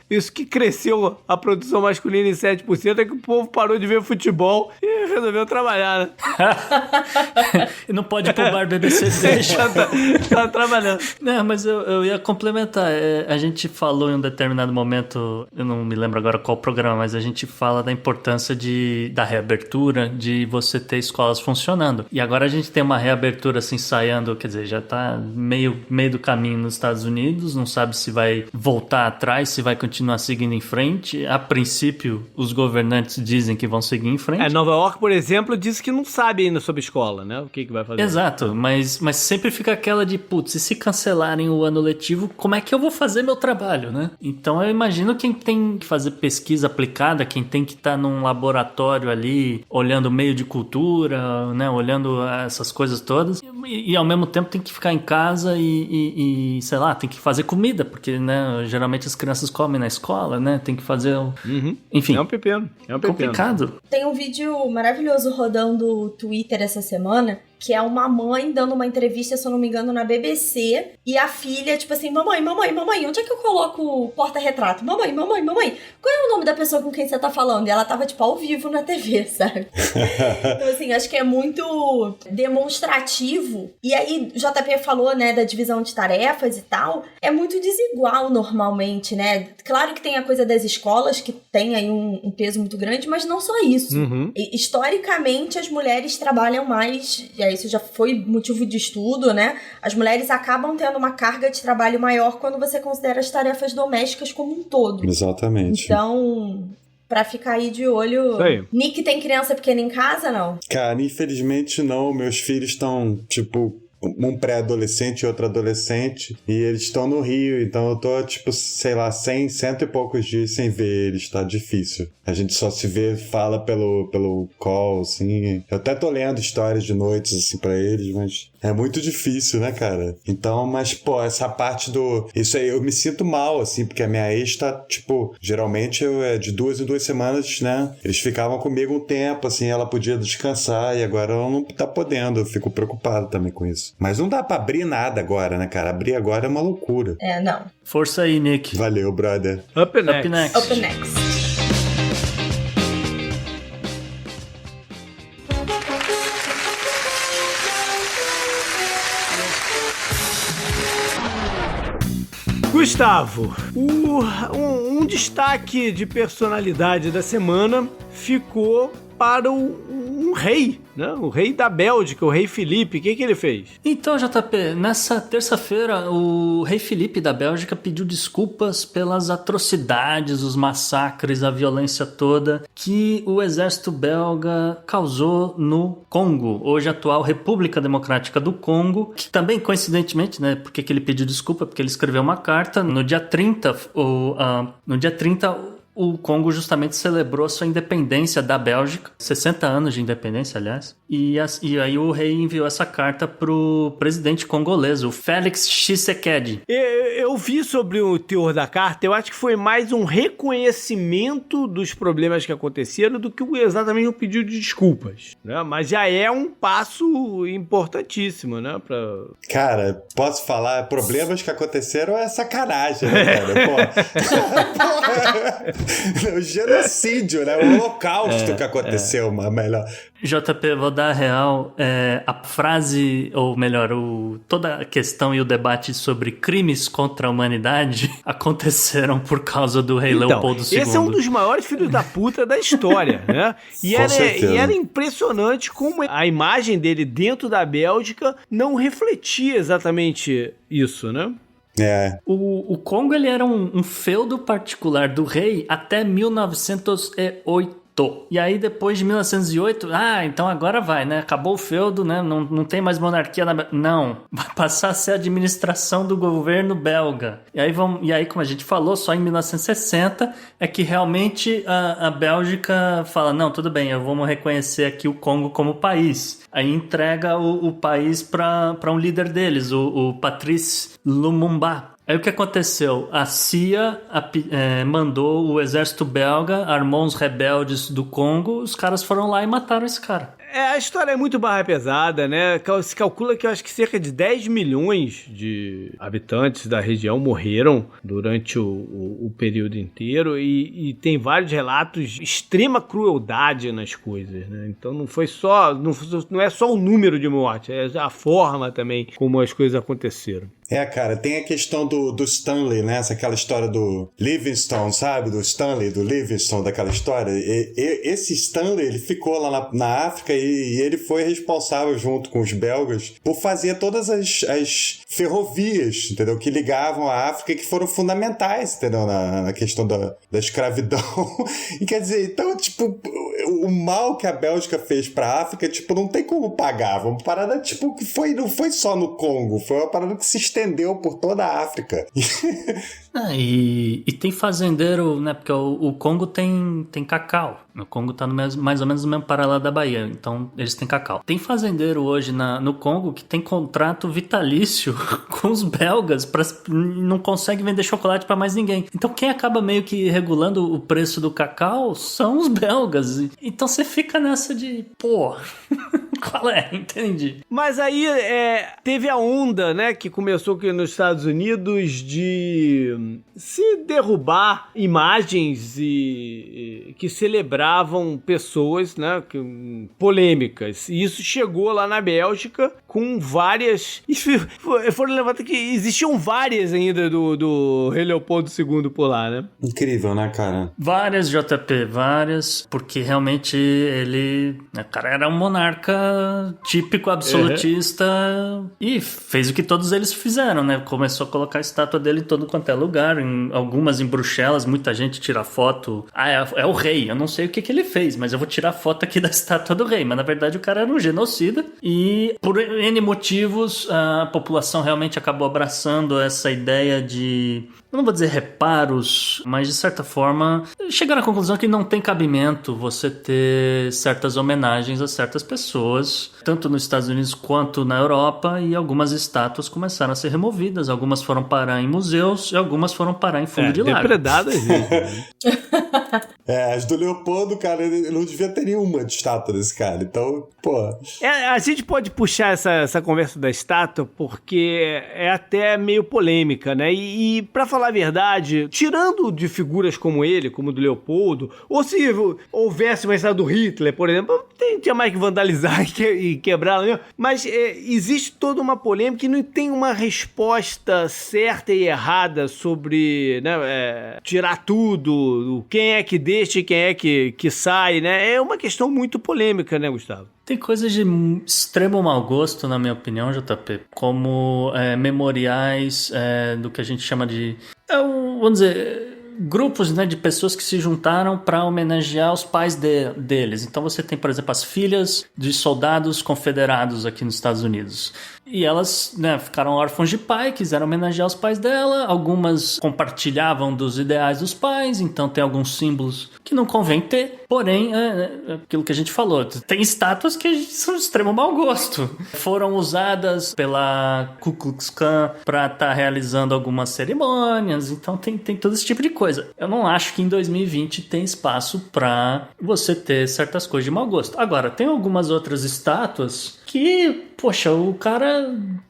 isso que cresceu a produção masculina em 7% é que o povo parou de ver futebol e resolveu trabalhar, né? E não pode ir pro bar BBC, deixa. Tá trabalhando. Não, mas eu ia complementar. A gente falou em um determinado momento, eu não me lembro agora qual programa, mas a gente fala da importância da reabertura, de você ter escolas funcionando. E agora a gente tem uma reabertura assim, ensaiando, quer dizer, já tá meio do caminho nos Estados Unidos, não sabe se vai voltar atrás, se vai continuar seguindo em frente. A princípio, os governantes dizem que vão seguir em frente. Nova York, por exemplo, disse que não sabe ainda sobre escola, né? O que vai fazer. Exato. Mas sempre fica aquela de, putz, e se cancelarem o ano letivo, como é que eu vou fazer meu trabalho, né? Então eu imagino quem tem que fazer pesquisa aplicada, quem tem que estar num laboratório ali, olhando o meio de cultura, né? Olhando essas coisas todas, e ao mesmo tempo tem que ficar em casa e sei lá, tem que fazer comida, porque, né, geralmente as crianças comem na escola, né? Tem que fazer... Enfim. É um pepino. Complicado. Tem um vídeo maravilhoso rodando no Twitter essa semana, que é uma mãe dando uma entrevista, se eu não me engano, na BBC, e a filha, tipo assim, mamãe, onde é que eu coloco o porta-retrato? Mamãe, qual é o nome da pessoa com quem você tá falando? E ela tava, tipo, ao vivo na TV, sabe? Então, assim, acho que é muito demonstrativo. E aí, o JP falou, né, da divisão de tarefas e tal, é muito desigual normalmente, né? Claro que tem a coisa das escolas, que tem aí um peso muito grande, mas não só isso. E, historicamente, as mulheres trabalham mais... Isso já foi motivo de estudo, né? As mulheres acabam tendo uma carga de trabalho maior quando você considera as tarefas domésticas como um todo. Exatamente. Então, pra ficar aí de olho... Nick, tem criança pequena em casa, não? Cara, infelizmente não. Meus filhos estão, tipo... um pré-adolescente e outro adolescente, e eles estão no Rio, então eu tô, tipo, sei lá, 100 e poucos dias sem ver eles, tá difícil. A gente só se vê, fala pelo call, assim. Eu até tô lendo histórias de noites, assim, pra eles, mas é muito difícil, né, cara? Então, mas, pô, essa parte isso aí, eu me sinto mal, assim, porque a minha ex tá, tipo, geralmente de 2 em 2 semanas, né? Eles ficavam comigo um tempo, assim, ela podia descansar, e agora ela não tá podendo. Eu fico preocupado também com isso. Mas não dá pra abrir nada agora, né, cara? Abrir agora é uma loucura. Não. Força aí, Nick. Valeu, brother. Up next. Up next. Gustavo, um destaque de personalidade da semana ficou para um rei, né? O rei da Bélgica, o rei Filipe. O que ele fez? Então, JP, nessa terça-feira, o rei Filipe da Bélgica pediu desculpas pelas atrocidades, os massacres, a violência toda que o exército belga causou no Congo, hoje atual República Democrática do Congo, que também, coincidentemente, né, por que ele pediu desculpa? Porque ele escreveu uma carta no dia 30, o Congo justamente celebrou sua independência da Bélgica, 60 anos de independência, aliás, e aí o rei enviou essa carta pro presidente congolês, o Félix Tshisekedi. Eu vi sobre o teor da carta, eu acho que foi mais um reconhecimento dos problemas que aconteceram do que exatamente um pedido de desculpas, né? Mas já é um passo importantíssimo, né? Cara, posso falar, problemas que aconteceram é sacanagem, né, cara? O genocídio, né? O holocausto que aconteceu, mas melhor. JP, vou dar a real. A frase, ou melhor, toda a questão e o debate sobre crimes contra a humanidade aconteceram por causa do rei Leopoldo II. Esse é um dos maiores filhos da puta da história, né? E era impressionante como a imagem dele dentro da Bélgica não refletia exatamente isso, né? O Congo ele era um feudo particular do rei até 1908. E aí depois de 1908, então agora vai, né? Acabou o feudo, né? Não tem mais monarquia Não, vai passar a ser a administração do governo belga. E aí, como a gente falou, só em 1960 é que realmente a Bélgica fala, não, tudo bem, vamos reconhecer aqui o Congo como país. Aí entrega o país para um líder deles, o Patrice Lumumba. Aí o que aconteceu? A CIA mandou o exército belga, armou uns rebeldes do Congo, os caras foram lá e mataram esse cara. A história é muito barra pesada, né? Se calcula que eu acho que cerca de 10 milhões de habitantes da região morreram durante o período inteiro e tem vários relatos de extrema crueldade nas coisas, né? Então não é só o número de mortes, é a forma também como as coisas aconteceram. Cara, tem a questão do Stanley, né? Aquela história do Livingstone, sabe? Do Stanley, do Livingstone, daquela história. Esse Stanley, ele ficou lá na África e ele foi responsável, junto com os belgas, por fazer todas as ferrovias, entendeu? Que ligavam a África e que foram fundamentais, entendeu? Na questão da escravidão. E quer dizer, então, tipo, o mal que a Bélgica fez pra África, tipo, não tem como pagar. Uma parada, tipo, que não foi só no Congo, foi uma parada que se estendeu por toda a África. E tem fazendeiro, né? Porque o Congo tem cacau. O Congo tá mais ou menos no mesmo paralelo da Bahia, então eles têm cacau. Tem fazendeiro hoje no Congo que tem contrato vitalício com os belgas, não consegue vender chocolate pra mais ninguém. Então quem acaba meio que regulando o preço do cacau são os belgas. Então você fica nessa de, qual é? Entendi. Mas aí teve a onda, né, que começou aqui nos Estados Unidos de se derrubar imagens que celebravam pessoas, né, polêmicas. E isso chegou lá na Bélgica com várias... Foram levantadas que existiam várias ainda do rei Leopoldo II por lá, né? Incrível, né, cara? Várias, JP, várias, porque realmente ele, cara, era um monarca típico, absolutista, e fez o que todos eles fizeram, né? Começou a colocar a estátua dele em todo quanto é lugar, algumas em Bruxelas, muita gente tira foto. É o rei, eu não sei o que ele fez, mas eu vou tirar foto aqui da estátua do rei. Mas na verdade o cara era um genocida e por N motivos a população realmente acabou abraçando essa ideia de, eu não vou dizer reparos, mas de certa forma chegaram à conclusão que não tem cabimento você ter certas homenagens a certas pessoas, tanto nos Estados Unidos quanto na Europa, e algumas estátuas começaram a ser removidas, algumas foram parar em museus e algumas foram parar em fundo de lago. Depredadas. As do Leopoldo, cara, ele não devia ter nenhuma de estátua desse cara. Então, pô... A gente pode puxar essa conversa da estátua porque é até meio polêmica, né? E pra falar a verdade, tirando de figuras como ele, como do Leopoldo, ou se houvesse uma estátua do Hitler, por exemplo, tinha mais que vandalizar e quebrar, né? Mas existe toda uma polêmica e não tem uma resposta certa e errada sobre, né, tirar tudo, quem é que deixa e quem é que sai, né? É uma questão muito polêmica, né, Gustavo? Tem coisas de extremo mau gosto, na minha opinião, JP, como memoriais do que a gente chama de... vamos dizer... grupos, né, de pessoas que se juntaram para homenagear os pais deles. Então você tem, por exemplo, as filhas de soldados confederados aqui nos Estados Unidos. E elas, né, ficaram órfãos de pai, quiseram homenagear os pais dela. Algumas compartilhavam dos ideais dos pais, então tem alguns símbolos que não convém ter. Porém, aquilo que a gente falou, tem estátuas que são de extremo mau gosto. Foram usadas pela Ku Klux Klan para estar realizando algumas cerimônias, então tem todo esse tipo de coisa. Eu não acho que em 2020 tem espaço para você ter certas coisas de mau gosto. Agora, tem algumas outras estátuas que, poxa, o cara...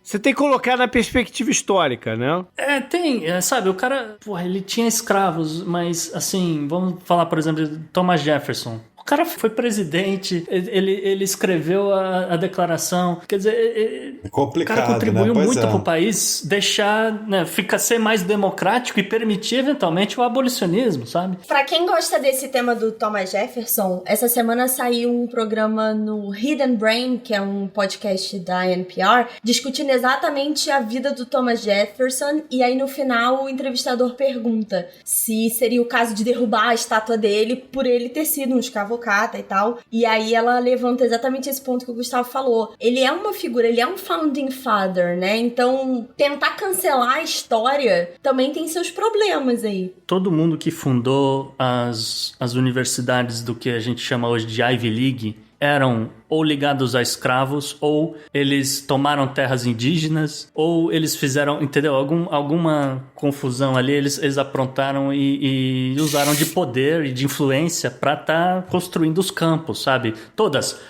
Você tem que colocar na perspectiva histórica, né? Tem, sabe, o cara, porra, ele tinha escravos, mas, assim, vamos falar, por exemplo, de Thomas Jefferson. O cara foi presidente, ele escreveu a declaração, quer dizer, é complicado, o cara contribuiu né? muito pro país deixar, né, ser mais democrático e permitir eventualmente o abolicionismo, sabe? Pra quem gosta desse tema do Thomas Jefferson, essa semana saiu um programa no Hidden Brain, que é um podcast da NPR, discutindo exatamente a vida do Thomas Jefferson, e aí no final o entrevistador pergunta se seria o caso de derrubar a estátua dele por ele ter sido um escravocrata e tal. E aí ela levanta exatamente esse ponto que o Gustavo falou. Ele é uma figura, ele é um founding father, né? Então, tentar cancelar a história também tem seus problemas aí. Todo mundo que fundou as universidades do que a gente chama hoje de Ivy League eram ou ligados a escravos, ou eles tomaram terras indígenas, ou eles fizeram, entendeu? Alguma confusão ali, eles aprontaram e usaram de poder e de influência pra estar construindo os campos, sabe? Todas.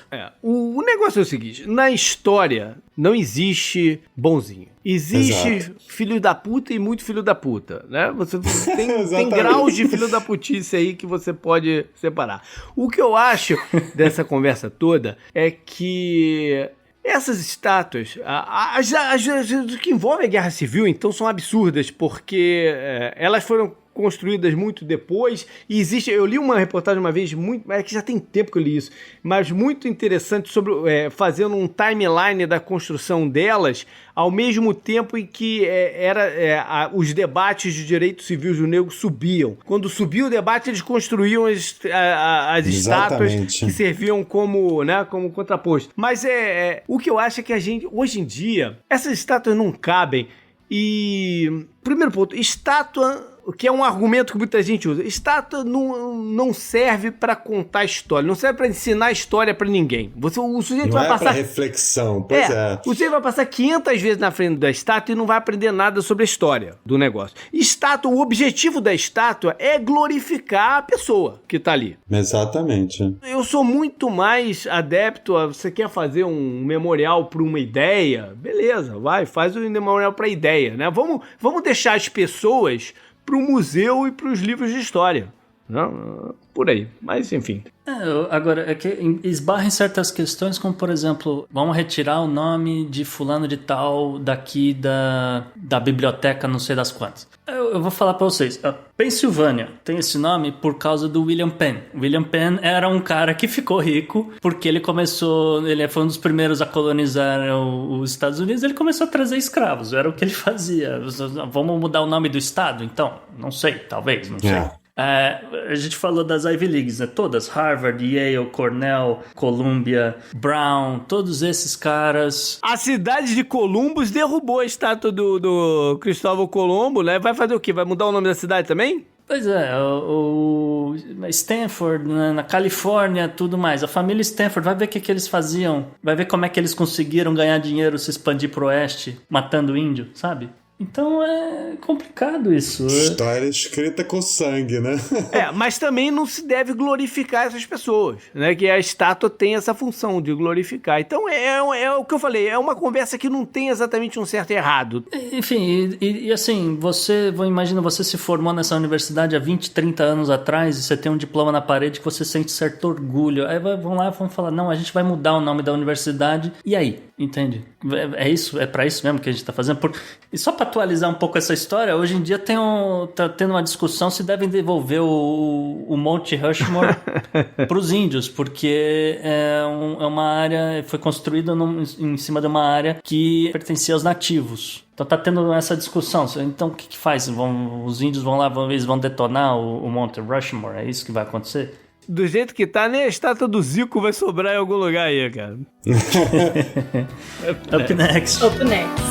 O negócio é o seguinte, na história não existe bonzinho. Existe Exato. filho da puta e muito filho da puta, né? Você tem graus de filho da putice aí que você pode separar. O que eu acho dessa conversa toda é que essas estátuas, as que envolvem a guerra civil, então, são absurdas, porque elas foram construídas muito depois, e existe, eu li uma reportagem uma vez, que já tem tempo que eu li isso, mas muito interessante sobre, fazendo um timeline da construção delas, ao mesmo tempo em que os debates de direitos civis do negro subiam. Quando subia o debate, eles construíam as estátuas que serviam como contraposto. Mas o que eu acho é que a gente, hoje em dia, essas estátuas não cabem. E, primeiro ponto, estátua, que é um argumento que muita gente usa, estátua não serve pra contar história, não serve pra ensinar história pra ninguém. O sujeito vai passar... Não é pra reflexão, pois é. O sujeito vai passar 500 vezes na frente da estátua e não vai aprender nada sobre a história do negócio. Estátua, o objetivo da estátua é glorificar a pessoa que tá ali. Exatamente. Eu sou muito mais adepto a... Você quer fazer um memorial pra uma ideia? Beleza, faz um memorial pra ideia, né? Vamos deixar as pessoas pro museu e pros livros de história. Não, por aí, mas enfim. Agora, é que esbarra em certas questões, como por exemplo, vamos retirar o nome de fulano de tal daqui da biblioteca não sei das quantas. Eu vou falar pra vocês, a Pensilvânia tem esse nome por causa do William Penn. William Penn era um cara que ficou rico porque ele foi um dos primeiros a colonizar os Estados Unidos, ele começou a trazer escravos, era o que ele fazia. Vamos mudar o nome do estado? Então, não sei, talvez, não sei. A gente falou das Ivy Leagues, né? Todas, Harvard, Yale, Cornell, Columbia, Brown, todos esses caras. A cidade de Columbus derrubou a estátua do Cristóvão Colombo, né? Vai fazer o quê? Vai mudar o nome da cidade também? Pois é, o Stanford, na Califórnia, tudo mais. A família Stanford, vai ver o que eles faziam. Vai ver como é que eles conseguiram ganhar dinheiro, se expandir pro oeste, matando índio, sabe? Então é complicado isso. História escrita com sangue, né? Mas também não se deve glorificar essas pessoas, né? Que a estátua tem essa função de glorificar. Então é o que eu falei, é uma conversa que não tem exatamente um certo e errado. Enfim, e assim, imagina, você se formou nessa universidade há 20, 30 anos atrás e você tem um diploma na parede que você sente certo orgulho. Aí vamos falar, não, a gente vai mudar o nome da universidade. E aí? Entende? É isso? É pra isso mesmo que a gente tá fazendo? E só pra atualizar um pouco essa história, hoje em dia tá tendo uma discussão se devem devolver o Monte Rushmore pros índios, porque é uma área, foi construída em cima de uma área que pertencia aos nativos. Então tá tendo essa discussão. Então o que faz? Os índios vão lá, eles vão detonar o Monte Rushmore? É isso que vai acontecer? Do jeito que tá, nem a estátua do Zico vai sobrar em algum lugar aí, cara. Up next. Up next.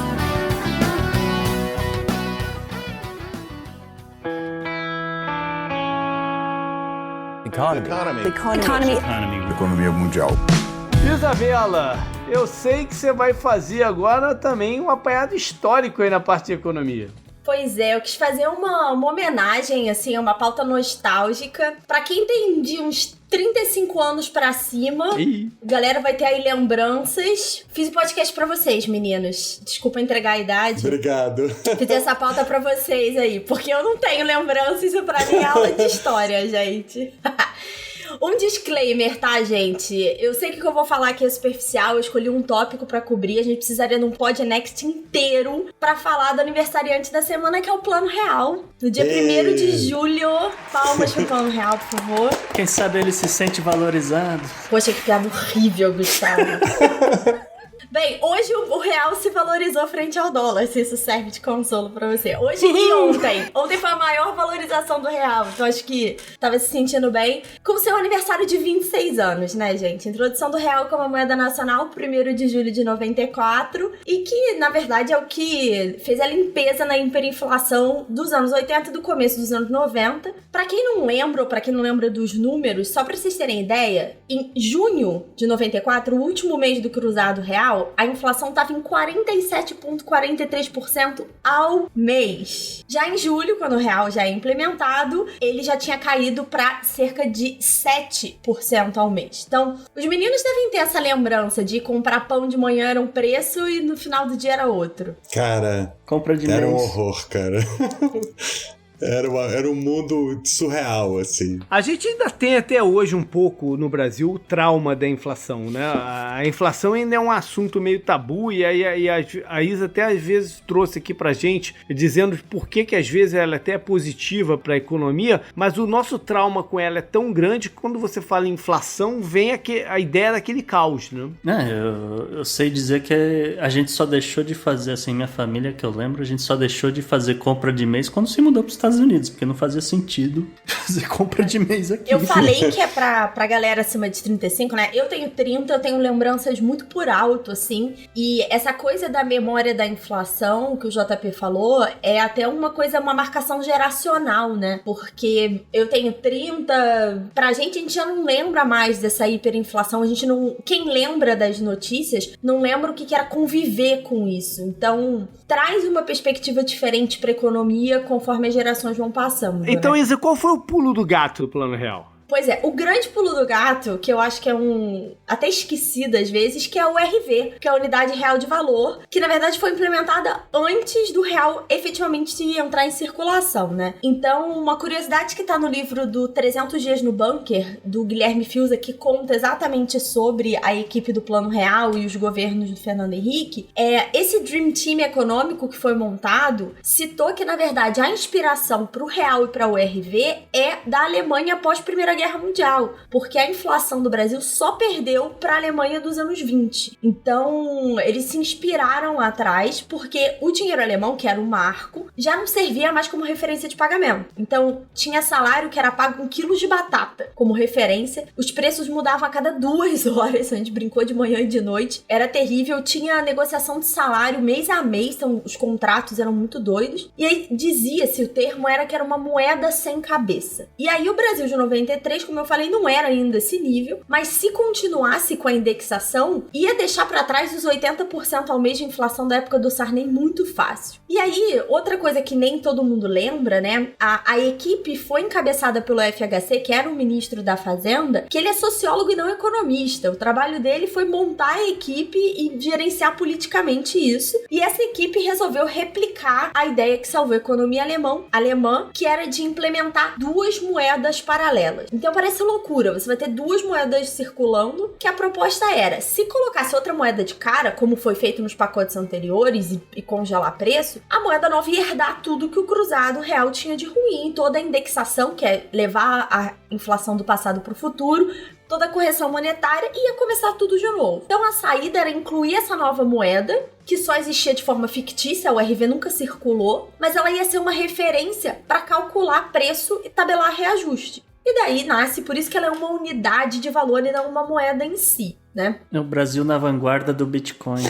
Economia mundial. Isabela, eu sei que você vai fazer agora também um apanhado histórico aí na parte de economia. Pois é, eu quis fazer uma homenagem, assim, uma pauta nostálgica. Pra quem tem de uns 35 anos pra cima, a galera vai ter aí lembranças. Fiz um podcast pra vocês, meninos. Desculpa entregar a idade. Obrigado. Fiz essa pauta pra vocês aí, porque eu não tenho lembranças, isso pra mim é aula de história, gente. Um disclaimer, tá, gente? Eu sei que o que eu vou falar aqui é superficial, eu escolhi um tópico pra cobrir, a gente precisaria de um Podnext inteiro pra falar do aniversariante da semana, que é o Plano Real. No dia 1º de julho, palmas pro Plano Real, por favor. Quem sabe ele se sente valorizado. Poxa, que piada horrível, Gustavo. Bem, hoje o real se valorizou frente ao dólar, se isso serve de consolo pra você. Hoje e ontem. Ontem foi a maior valorização do real, então acho que tava se sentindo bem. Com o seu aniversário de 26 anos, né, gente? Introdução do real como moeda nacional, 1º de julho de 94, e que, na verdade, é o que fez a limpeza na hiperinflação dos anos 80 e do começo dos anos 90. Pra quem não lembra, ou pra quem não lembra dos números, só pra vocês terem ideia, em junho de 94, o último mês do cruzado real, a inflação estava em 47,43% ao mês. Já em julho, quando o real já é implementado, ele já tinha caído para cerca de 7% ao mês. Então, os meninos devem ter essa lembrança de comprar pão de manhã era um preço e no final do dia era outro. Cara, compra de era mês. Um horror, cara. Era um mundo surreal, assim. A gente ainda tem até hoje um pouco no Brasil o trauma da inflação, né? A inflação ainda é um assunto meio tabu e aí a Isa até às vezes trouxe aqui pra gente dizendo por que às vezes ela até é positiva pra economia, mas o nosso trauma com ela é tão grande que quando você fala em inflação vem a ideia daquele caos, né? Eu sei dizer que a gente só deixou de fazer, assim, minha família que eu lembro, a gente só deixou de fazer compra de mês quando se mudou pros Estados Unidos, porque não fazia sentido fazer compra de mês aqui. Eu falei que é pra galera acima de 35, né? Eu tenho 30, eu tenho lembranças muito por alto, assim, e essa coisa da memória da inflação, que o JP falou, é até uma marcação geracional, né? Porque eu tenho 30, pra gente, a gente já não lembra mais dessa hiperinflação, a gente não... Quem lembra das notícias, não lembra o que era conviver com isso. Então, traz uma perspectiva diferente pra economia conforme as gerações vão passando. Então, né? Isa, qual foi o pulo do gato do Plano Real? Pois é, o grande pulo do gato, que eu acho que é até esquecido às vezes, que é o RV, que é a Unidade Real de Valor, que na verdade foi implementada antes do real efetivamente entrar em circulação, né? Então, uma curiosidade que tá no livro do 300 Dias no Bunker, do Guilherme Fiuza, que conta exatamente sobre a equipe do Plano Real e os governos do Fernando Henrique, esse Dream Team econômico que foi montado, citou que na verdade a inspiração pro real e para o RV é da Alemanha após a Primeira Guerra Mundial, porque a inflação do Brasil só perdeu para a Alemanha dos anos 20. Então, eles se inspiraram lá atrás, porque o dinheiro alemão, que era o marco, já não servia mais como referência de pagamento. Então, tinha salário que era pago com quilos de batata como referência. Os preços mudavam a cada 2 horas, a gente brincou de manhã e de noite. Era terrível, tinha negociação de salário mês a mês, então os contratos eram muito doidos. E aí dizia-se, o termo era que era uma moeda sem cabeça. E aí o Brasil de 93 93, como eu falei, não era ainda esse nível, mas se continuasse com a indexação, ia deixar para trás os 80% ao mês de inflação da época do Sarney muito fácil. E aí, outra coisa que nem todo mundo lembra, né? A equipe foi encabeçada pelo FHC, que era o ministro da Fazenda, que ele é sociólogo e não economista. O trabalho dele foi montar a equipe e gerenciar politicamente isso. E essa equipe resolveu replicar a ideia que salvou a economia alemã, que era de implementar 2 moedas paralelas. Então parece loucura, você vai ter 2 moedas circulando, que a proposta era, se colocasse outra moeda de cara, como foi feito nos pacotes anteriores e congelar preço, a moeda nova ia herdar tudo que o cruzado real tinha de ruim, toda a indexação, que é levar a inflação do passado para o futuro, toda a correção monetária, e ia começar tudo de novo. Então a saída era incluir essa nova moeda, que só existia de forma fictícia, o RV nunca circulou, mas ela ia ser uma referência para calcular preço e tabelar reajuste. E daí nasce, por isso que ela é uma unidade de valor e não uma moeda em si, né? É o Brasil na vanguarda do Bitcoin.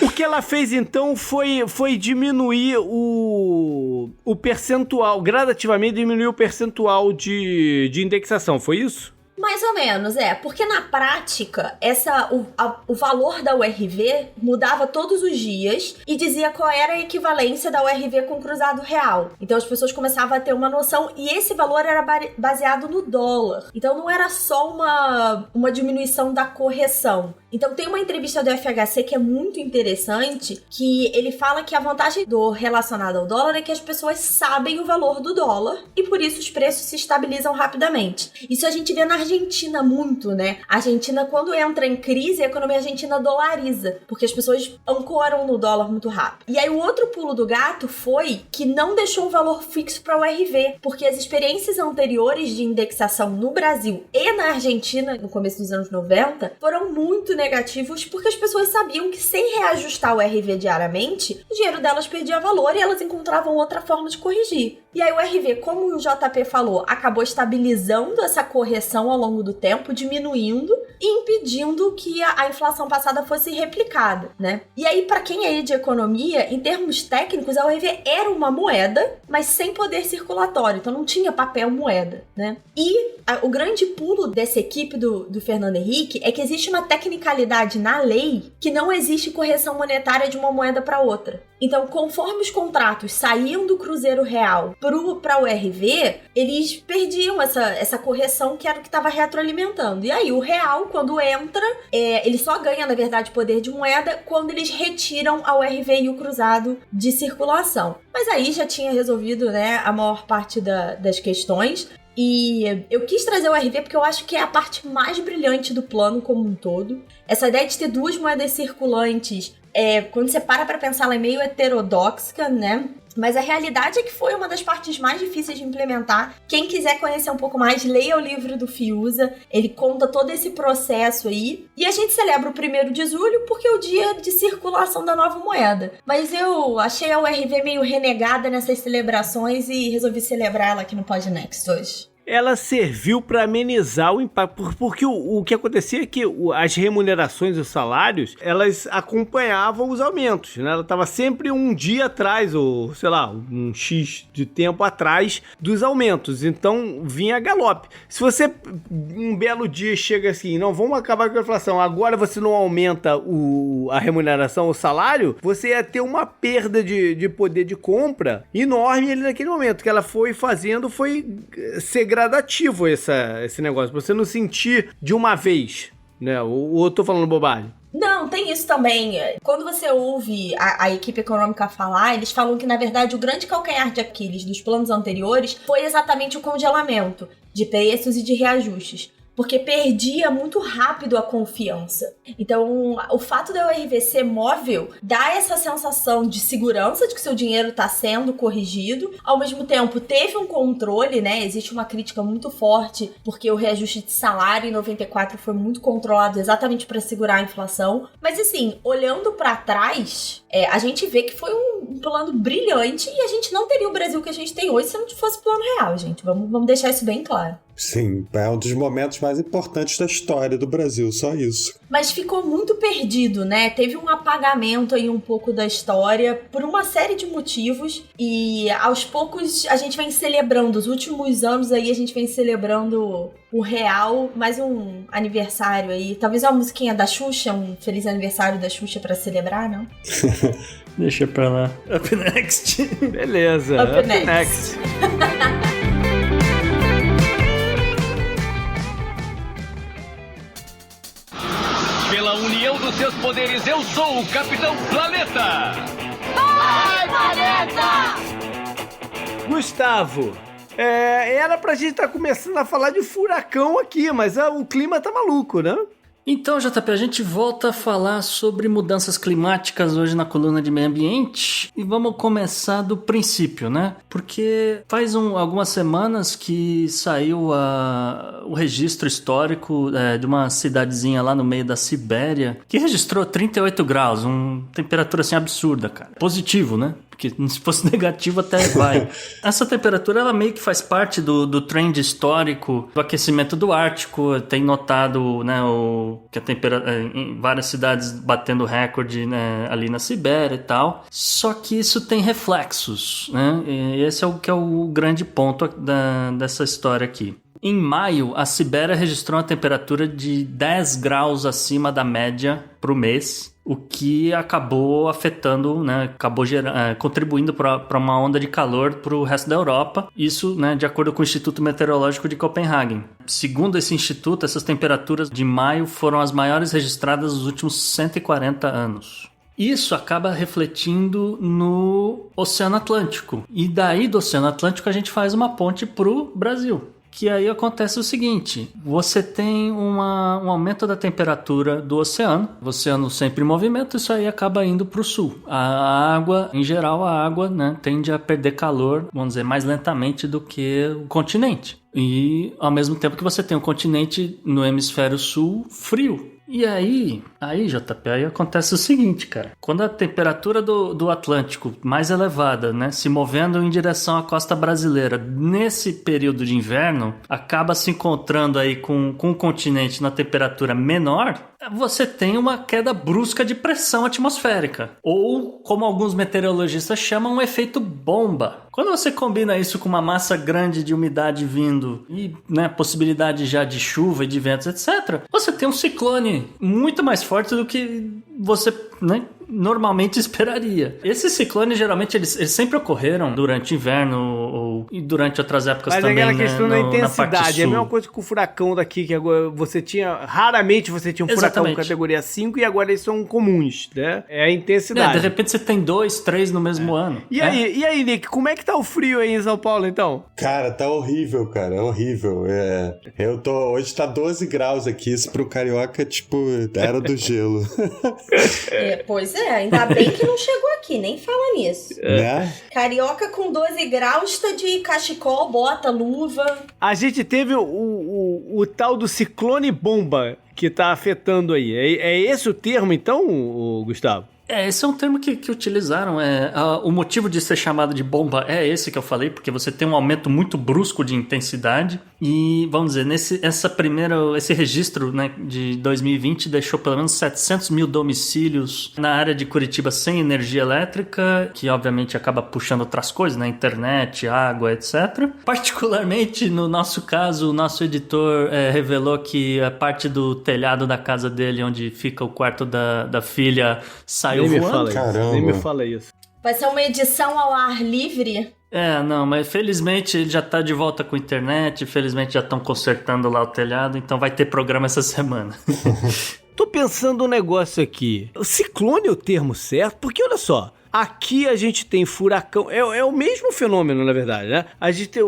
O que ela fez então foi diminuir o percentual, gradativamente diminuir o percentual de indexação, foi isso? Mais ou menos, porque na prática, o valor da URV mudava todos os dias e dizia qual era a equivalência da URV com o cruzado real. Então as pessoas começavam a ter uma noção, e esse valor era baseado no dólar. Então não era só uma diminuição da correção. Então tem uma entrevista do FHC que é muito interessante, que ele fala que a vantagem relacionada ao dólar é que as pessoas sabem o valor do dólar e por isso os preços se estabilizam rapidamente. Isso a gente vê na Argentina muito, né? A Argentina, quando entra em crise, a economia argentina dolariza, porque as pessoas ancoram no dólar muito rápido. E aí o outro pulo do gato foi que não deixou um valor fixo para o URV, porque as experiências anteriores de indexação no Brasil e na Argentina, no começo dos anos 90, foram muito negativos, porque as pessoas sabiam que sem reajustar o RV diariamente, o dinheiro delas perdia valor e elas encontravam outra forma de corrigir. E aí o RV, como o JP falou, acabou estabilizando essa correção ao longo do tempo, diminuindo e impedindo que a inflação passada fosse replicada, né? E aí, para quem é de economia, em termos técnicos, a URV era uma moeda, mas sem poder circulatório, então não tinha papel moeda, né? E o grande pulo dessa equipe do Fernando Henrique é que existe uma tecnicalidade na lei que não existe correção monetária de uma moeda para outra. Então, conforme os contratos saíam do Cruzeiro Real para o URV, eles perdiam essa correção que era o que estava retroalimentando. E aí, o real, quando entra, ele só ganha, na verdade, poder de moeda quando eles retiram a URV e o cruzado de circulação. Mas aí já tinha resolvido, né, a maior parte das questões. E eu quis trazer o RV porque eu acho que é a parte mais brilhante do plano como um todo. Essa ideia de ter 2 moedas circulantes, quando você para pensar, ela é meio heterodoxa, né? Mas a realidade é que foi uma das partes mais difíceis de implementar. Quem quiser conhecer um pouco mais, leia o livro do Fiuza. Ele conta todo esse processo aí. E a gente celebra o 1º de julho porque é o dia de circulação da nova moeda. Mas eu achei a URV meio renegada nessas celebrações e resolvi celebrar ela aqui no Podnext hoje. Ela serviu para amenizar o impacto, porque o que acontecia é que as remunerações, os salários, elas acompanhavam os aumentos, né? Ela estava sempre um dia atrás, ou sei lá, um X de tempo atrás dos aumentos, então vinha a galope. Se você um belo dia chega assim, não, vamos acabar com a inflação, agora você não aumenta a remuneração, o salário, você ia ter uma perda de poder de compra enorme ali naquele momento, que ela foi fazendo, foi ser gradativo esse negócio, pra você não sentir de uma vez, né? Ou eu tô falando bobagem? Não, tem isso também. Quando você ouve a equipe econômica falar, eles falam que, na verdade, o grande calcanhar de Aquiles dos planos anteriores foi exatamente o congelamento de preços e de reajustes, porque perdia muito rápido a confiança. Então, o fato da URV ser móvel dá essa sensação de segurança de que seu dinheiro está sendo corrigido. Ao mesmo tempo, teve um controle, né? Existe uma crítica muito forte, porque o reajuste de salário em 94 foi muito controlado exatamente para segurar a inflação. Mas, assim, olhando para trás, a gente vê que foi um plano brilhante e a gente não teria o Brasil que a gente tem hoje se não fosse plano real, gente. Vamos deixar isso bem claro. Sim, é um dos momentos mais importantes da história do Brasil, só isso. Mas ficou muito perdido, né? Teve um apagamento aí um pouco da história por uma série de motivos e aos poucos a gente vem celebrando, os últimos anos aí a gente vem celebrando o real, mais um aniversário aí, talvez uma musiquinha da Xuxa, um feliz aniversário da Xuxa pra celebrar, não? Deixa pra lá. Up next. Beleza. Up next. Pela união dos seus poderes, eu sou o Capitão Planeta! Vai, Planeta! Gustavo, era pra gente estar começando a falar de furacão aqui, mas o clima tá maluco, né? Então, JP, a gente volta a falar sobre mudanças climáticas hoje na coluna de meio ambiente e vamos começar do princípio, né? Porque faz algumas semanas que saiu o registro histórico de uma cidadezinha lá no meio da Sibéria que registrou 38 graus, uma temperatura assim absurda, cara. Positivo, né? Porque se fosse negativo até vai. Essa temperatura ela meio que faz parte do trend histórico do aquecimento do Ártico. Tem notado, né, que a temperatura em várias cidades batendo recorde, né, ali na Sibéria e tal. Só que isso tem reflexos, né? E esse é o grande ponto dessa história aqui. Em maio, a Sibéria registrou uma temperatura de 10 graus acima da média para o mês, o que acabou afetando, né, contribuindo para uma onda de calor para o resto da Europa. Isso, né, de acordo com o Instituto Meteorológico de Copenhague. Segundo esse instituto, essas temperaturas de maio foram as maiores registradas nos últimos 140 anos. Isso acaba refletindo no Oceano Atlântico. E daí do Oceano Atlântico a gente faz uma ponte para o Brasil. Que aí acontece o seguinte, você tem um aumento da temperatura do oceano sempre em movimento, isso aí acaba indo para o sul. A água, em geral, né, tende a perder calor, vamos dizer, mais lentamente do que o continente. E ao mesmo tempo que você tem um continente no hemisfério sul frio. E aí, JP, aí acontece o seguinte, cara. Quando a temperatura do Atlântico mais elevada, né, se movendo em direção à costa brasileira, nesse período de inverno, acaba se encontrando aí com o continente na temperatura menor, você tem uma queda brusca de pressão atmosférica. Ou, como alguns meteorologistas chamam, um efeito bomba. Quando você combina isso com uma massa grande de umidade vindo e, né, possibilidade já de chuva e de ventos, etc., você tem um ciclone muito mais forte do que você, né, normalmente esperaria. Esses ciclones, geralmente, eles sempre ocorreram durante o inverno e durante outras épocas também, né? Mas é aquela questão da intensidade. É a mesma coisa que o furacão daqui, que agora raramente você tinha um furacão categoria 5 e agora eles são comuns, né? É a intensidade. De repente você tem 2, 3 no mesmo ano. E aí, Nick, como é que tá o frio aí em São Paulo, então? Cara, tá horrível, cara. É horrível. Hoje tá 12 graus aqui. Isso pro carioca, tipo, era do gelo. Pois é, ainda bem que não chegou aqui, nem fala nisso. Né? Carioca com 12 graus, tá de cachecol, bota, luva. A gente teve o tal do ciclone bomba que tá afetando aí. É esse o termo, então, Gustavo? Esse é um termo que utilizaram. O motivo de ser chamado de bomba é esse que eu falei, porque você tem um aumento muito brusco de intensidade. E, vamos dizer, esse registro, né, de 2020 deixou pelo menos 700 mil domicílios na área de Curitiba sem energia elétrica, que obviamente acaba puxando outras coisas, né, internet, água, etc. Particularmente, no nosso caso, o nosso editor revelou que a parte do telhado da casa dele, onde fica o quarto da filha, saiu voando. Nem me fala isso. Vai ser uma edição ao ar livre? Não, mas felizmente ele já tá de volta com a internet, felizmente já estão consertando lá o telhado, então vai ter programa essa semana. Tô pensando um negócio aqui. O ciclone é o termo certo? Porque olha só, aqui a gente tem furacão, é o mesmo fenômeno, na verdade, né? A gente tem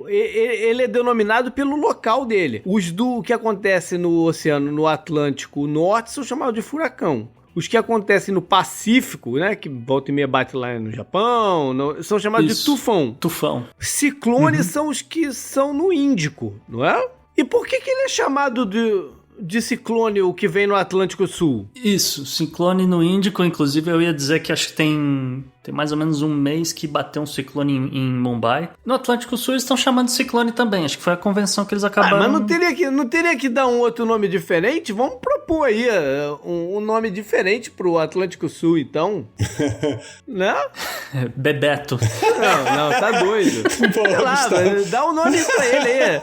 ele é denominado pelo local dele. Os que acontecem no oceano, no Atlântico Norte, são chamados de furacão. Os que acontecem no Pacífico, né, que volta e meia bate lá no Japão, são chamados de tufão. Tufão. Ciclones são os que são no Índico, não é? E por que ele é chamado de ciclone, o que vem no Atlântico Sul? Isso, ciclone no Índico, inclusive eu ia dizer que acho que tem Tem mais ou menos um mês que bateu um ciclone em Mumbai. No Atlântico Sul eles estão chamando de ciclone também. Acho que foi a convenção que eles acabaram... Mas não teria que dar um outro nome diferente? Vamos propor aí um nome diferente pro Atlântico Sul, então. Né? Bebeto. Não, tá doido. Sei lá, dá um nome pra ele aí.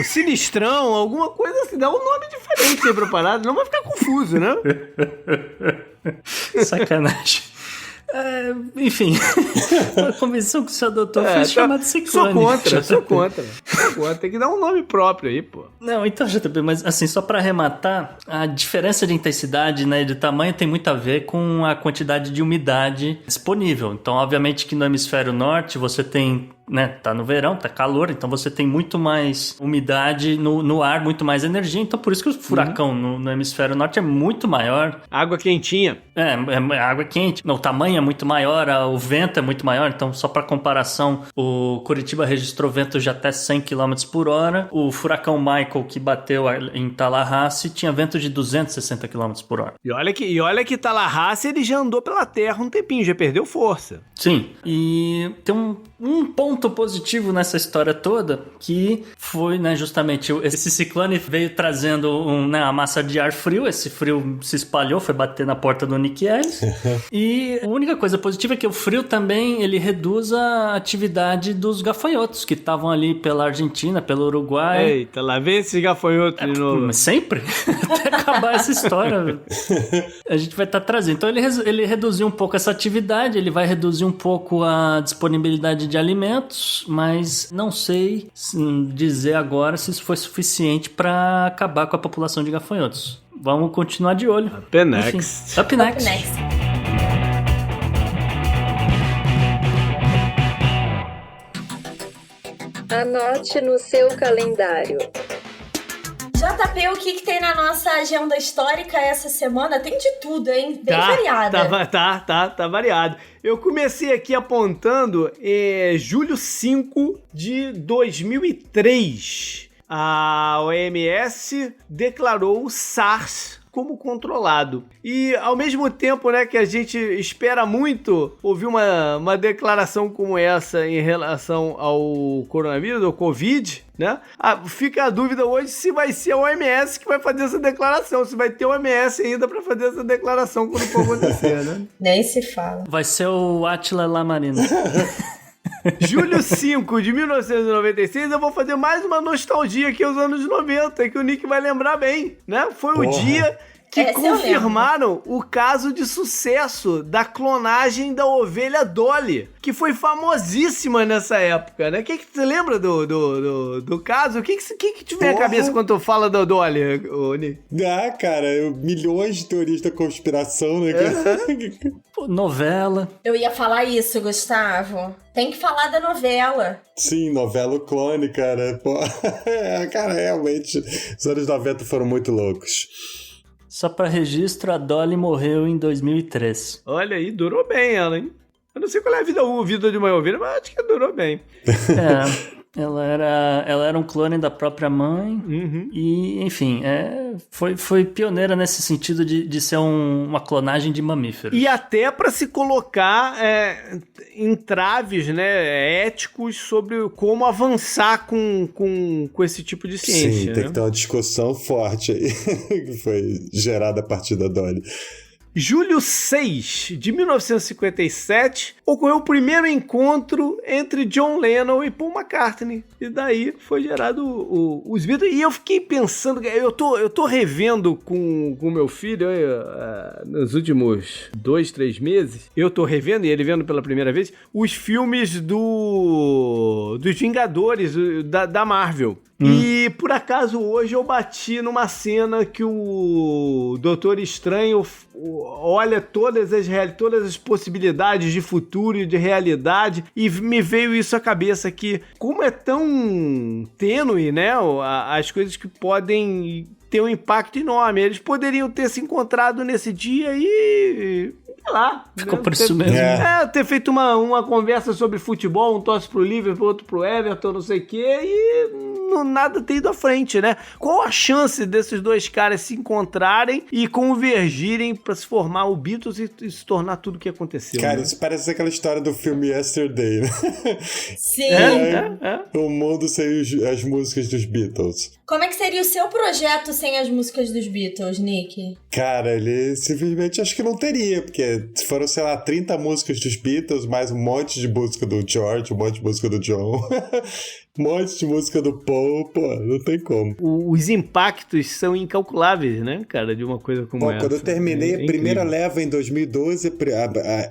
Sinistrão, alguma coisa assim. Dá um nome diferente aí pra parada. Não vai ficar confuso, né? Sacanagem. Enfim, a convenção que o seu doutor foi chamada de ciclone. Sou contra. Tem que dar um nome próprio aí, pô. Não, então, JP, mas assim, só pra arrematar, a diferença de intensidade, né, de tamanho tem muito a ver com a quantidade de umidade disponível. Então, obviamente que no hemisfério norte você tem, né, tá no verão, tá calor, então você tem muito mais umidade no ar, muito mais energia, então por isso que o furacão no hemisfério norte é muito maior. Água quentinha. É água quente. O tamanho é muito maior, o vento é muito maior, então só para comparação, o Curitiba registrou ventos de até 100 km por hora, o furacão Michael que bateu em Tallahassee tinha ventos de 260 km por hora. E olha que Tallahassee ele já andou pela terra um tempinho, já perdeu força. Sim, e tem um ponto positivo nessa história toda, que foi, né, justamente esse ciclone veio trazendo a massa de ar frio, esse frio se espalhou, foi bater na porta do Nick Ellis, e a única coisa positiva é que o frio também, ele reduz a atividade dos gafanhotos, que estavam ali pela Argentina, pelo Uruguai. Eita, lá vem esse gafanhoto de novo. Mas sempre? Até acabar essa história, a gente vai estar trazendo. Então ele reduziu um pouco essa atividade, ele vai reduzir um pouco a disponibilidade de alimentos, mas não sei dizer agora se isso foi suficiente para acabar com a população de gafanhotos. Vamos continuar de olho. Up next. Up next. Anote no seu calendário. JP, o que tem na nossa agenda histórica essa semana? Tem de tudo, hein? Bem variada. Tá variado. Eu comecei aqui apontando julho 5 de 2003. A OMS declarou o SARS como controlado. E ao mesmo tempo, né, que a gente espera muito ouvir uma declaração como essa em relação ao coronavírus, ao Covid, né? Fica a dúvida hoje se vai ser a OMS que vai fazer essa declaração, se vai ter a OMS ainda para fazer essa declaração quando for acontecer, né? Nem se fala. Vai ser o Átila Lamarino. Julho 5 de 1996, eu vou fazer mais uma nostalgia aqui aos anos 90, que o Nick vai lembrar bem, né? Foi o dia que confirmaram o caso de sucesso da clonagem da ovelha Dolly, que foi famosíssima nessa época, né? Que você lembra do caso? O que te vem à cabeça quando tu fala da Dolly, Nick? Cara, milhões de teorias da conspiração, né? Novela. Eu ia falar isso, Gustavo. Tem que falar da novela. Sim, novela clone, cara. Pô. Cara, realmente, os anos 90 foram muito loucos. Só pra registro, a Dolly morreu em 2003. Olha aí, durou bem ela, hein? Eu não sei qual é a vida de uma ovelha, mas acho que durou bem. Ela era um clone da própria mãe. Uhum. E, enfim, foi pioneira nesse sentido de ser uma clonagem de mamíferos. E até para se colocar entraves, né, éticos sobre como avançar com esse tipo de ciência. Sim, tem que ter uma discussão forte aí que foi gerada a partir da Dolly. Julho 6 de 1957, ocorreu o primeiro encontro entre John Lennon e Paul McCartney. E daí foi gerado os Beatles. E eu fiquei pensando, eu tô revendo com o meu filho nos últimos 2-3 meses. Eu tô revendo, e ele vendo pela primeira vez, os filmes dos Vingadores, da Marvel. E por acaso hoje eu bati numa cena que o Doutor Estranho olha todas as possibilidades de futuro e de realidade, e me veio isso à cabeça, que como é tão tênue, né, as coisas que podem ter um impacto enorme, eles poderiam ter se encontrado nesse dia e... sei lá. Ficou por isso mesmo. Ter feito uma conversa sobre futebol, um torce pro Liverpool, outro pro Everton, não sei o quê, e nada ter ido à frente, né? Qual a chance desses dois caras se encontrarem e convergirem pra se formar o Beatles e se tornar tudo o que aconteceu? Cara, né? isso parece aquela história do filme Yesterday, né? Sim. O mundo sem as músicas dos Beatles. Como é que seria o seu projeto sem as músicas dos Beatles, Nick? Cara, ele simplesmente acho que não teria, porque foram, sei lá, 30 músicas dos Beatles, mais um monte de música do George, um monte de música do John, um monte de música do Paul, pô, não tem como. Os impactos são incalculáveis, né, cara, de uma coisa como essa. Quando eu terminei a primeira leva em 2012,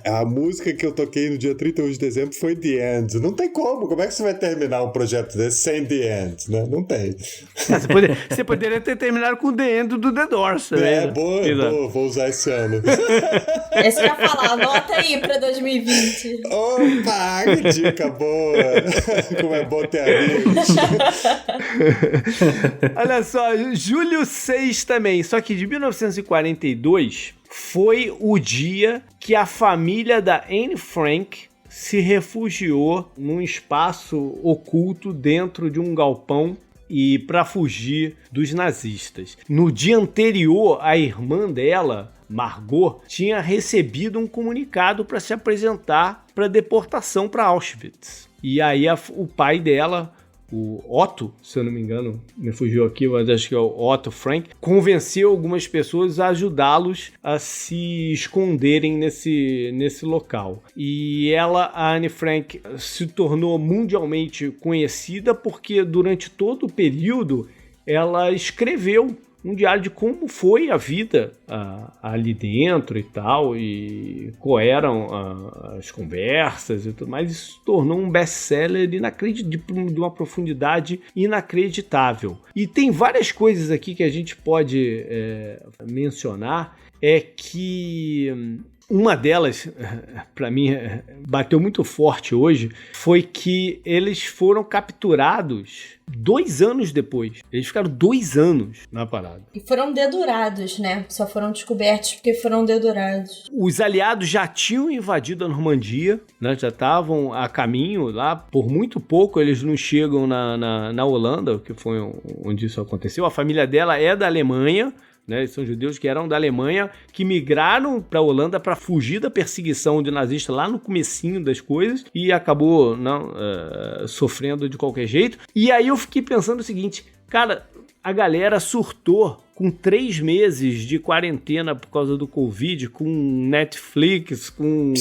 a música que eu toquei no dia 31 de dezembro foi The End. Não tem como é que você vai terminar um projeto desse sem The End, né? Não tem. Você poderia ter terminado com The End do The Doors, né? Boa, vou usar esse ano. Esse que eu ia falar, anota aí pra 2020. Opa, que dica boa. Como é bom ter amigos. Olha só, julho 6 também, só que de 1942 foi o dia que a família da Anne Frank se refugiou num espaço oculto dentro de um galpão e para fugir dos nazistas. No dia anterior, a irmã dela, Margot, tinha recebido um comunicado para se apresentar para deportação para Auschwitz. E aí o pai dela, o Otto, se eu não me engano, me fugiu aqui, mas acho que é o Otto Frank, convenceu algumas pessoas a ajudá-los a se esconderem nesse local. E ela, a Anne Frank, se tornou mundialmente conhecida porque durante todo o período ela escreveu um diário de como foi a vida ali dentro e tal, e qual eram as conversas e tudo mais. Isso se tornou um best-seller de uma profundidade inacreditável. E tem várias coisas aqui que a gente pode mencionar, é que uma delas, para mim, bateu muito forte hoje, foi que eles foram capturados 2 anos depois. Eles ficaram 2 anos na parada. E foram dedurados, né? Só foram descobertos porque foram dedurados. Os aliados já tinham invadido a Normandia, né? Já estavam a caminho lá. Por muito pouco eles não chegam na Holanda, que foi onde isso aconteceu. A família dela é da Alemanha, né? São judeus que eram da Alemanha, que migraram para a Holanda para fugir da perseguição de nazistas lá no comecinho das coisas e acabou sofrendo de qualquer jeito. E aí eu fiquei pensando o seguinte, cara, a galera surtou com 3 meses de quarentena por causa do Covid, com Netflix, com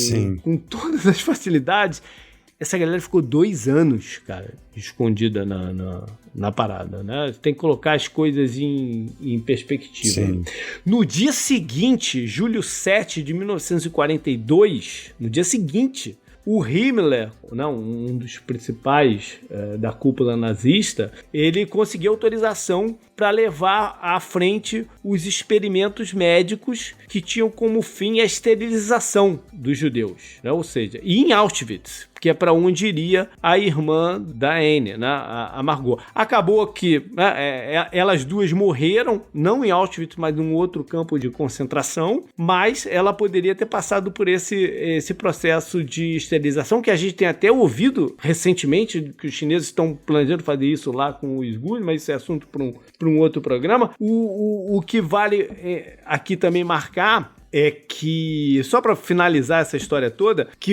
todas as facilidades. Essa galera ficou 2 anos, cara, escondida na parada, né? Tem que colocar as coisas em perspectiva. Sim. No dia seguinte, julho 7 de 1942, no dia seguinte, o Himmler, um dos principais da cúpula nazista, ele conseguiu autorização para levar à frente os experimentos médicos que tinham como fim a esterilização dos judeus, né? Ou seja, e em Auschwitz, que é para onde iria a irmã da Anne, né? a Margot. Acabou que elas duas morreram, não em Auschwitz, mas num outro campo de concentração, mas ela poderia ter passado por esse processo de esterilização, que a gente tem até ouvido recentemente, que os chineses estão planejando fazer isso lá com os uigures, mas isso é assunto para um outro programa. O que vale aqui também marcar é que, só para finalizar essa história toda, que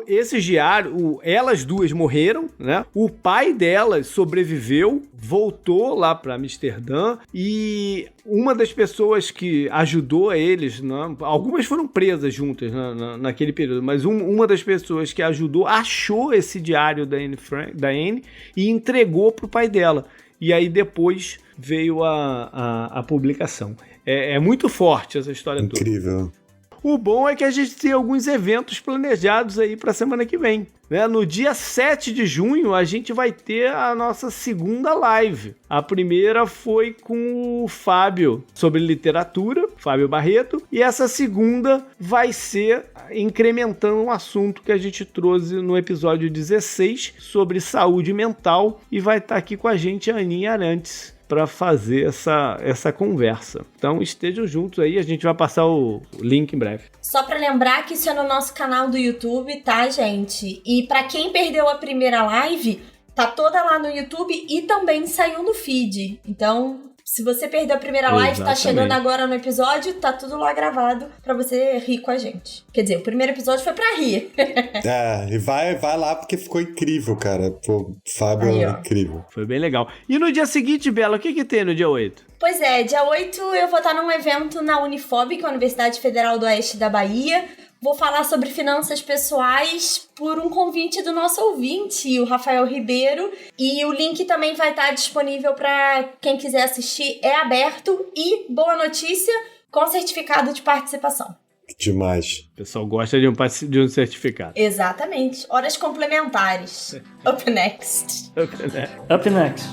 esse diário, elas duas morreram, né? O pai delas sobreviveu, voltou lá para Amsterdã, e uma das pessoas que ajudou eles, né? Algumas foram presas juntas naquele período, mas uma das pessoas que ajudou achou esse diário da Anne e entregou para o pai dela. E aí depois veio a publicação. É muito forte essa história toda. Incrível. O bom é que a gente tem alguns eventos planejados aí para a semana que vem, né? No dia 7 de junho, a gente vai ter a nossa segunda live. A primeira foi com o Fábio, sobre literatura, Fábio Barreto. E essa segunda vai ser incrementando um assunto que a gente trouxe no episódio 16, sobre saúde mental. E vai estar aqui com a gente a Aninha Arantes para fazer essa conversa. Então estejam juntos aí, a gente vai passar o link em breve. Só para lembrar que isso é no nosso canal do YouTube, tá, gente? E para quem perdeu a primeira live, Tá toda lá no YouTube e também saiu no feed. Então, se você perdeu a primeira live, tá chegando agora no episódio, tá tudo lá gravado pra você rir com a gente. Quer dizer, o primeiro episódio foi pra rir. E vai lá porque ficou incrível, cara. Pô, Fábio é incrível. Foi bem legal. E no dia seguinte, Bela, o que tem no dia 8? Pois é, dia 8 eu vou estar num evento na Unifob, que é a Universidade Federal do Oeste da Bahia. Vou falar sobre finanças pessoais por um convite do nosso ouvinte, o Rafael Ribeiro. E o link também vai estar disponível para quem quiser assistir. É aberto e, boa notícia, com certificado de participação. Demais. O pessoal gosta de um certificado. Exatamente. Horas complementares. Up next. Up next.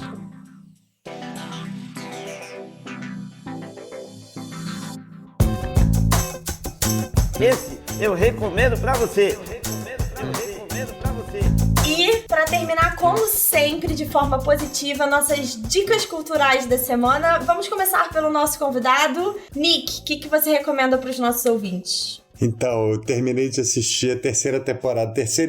Esse eu recomendo pra você. E, pra terminar, como sempre, de forma positiva, nossas dicas culturais da semana. Vamos começar pelo nosso convidado. Nick, o que você recomenda pros nossos ouvintes? Então, eu terminei de assistir a terceira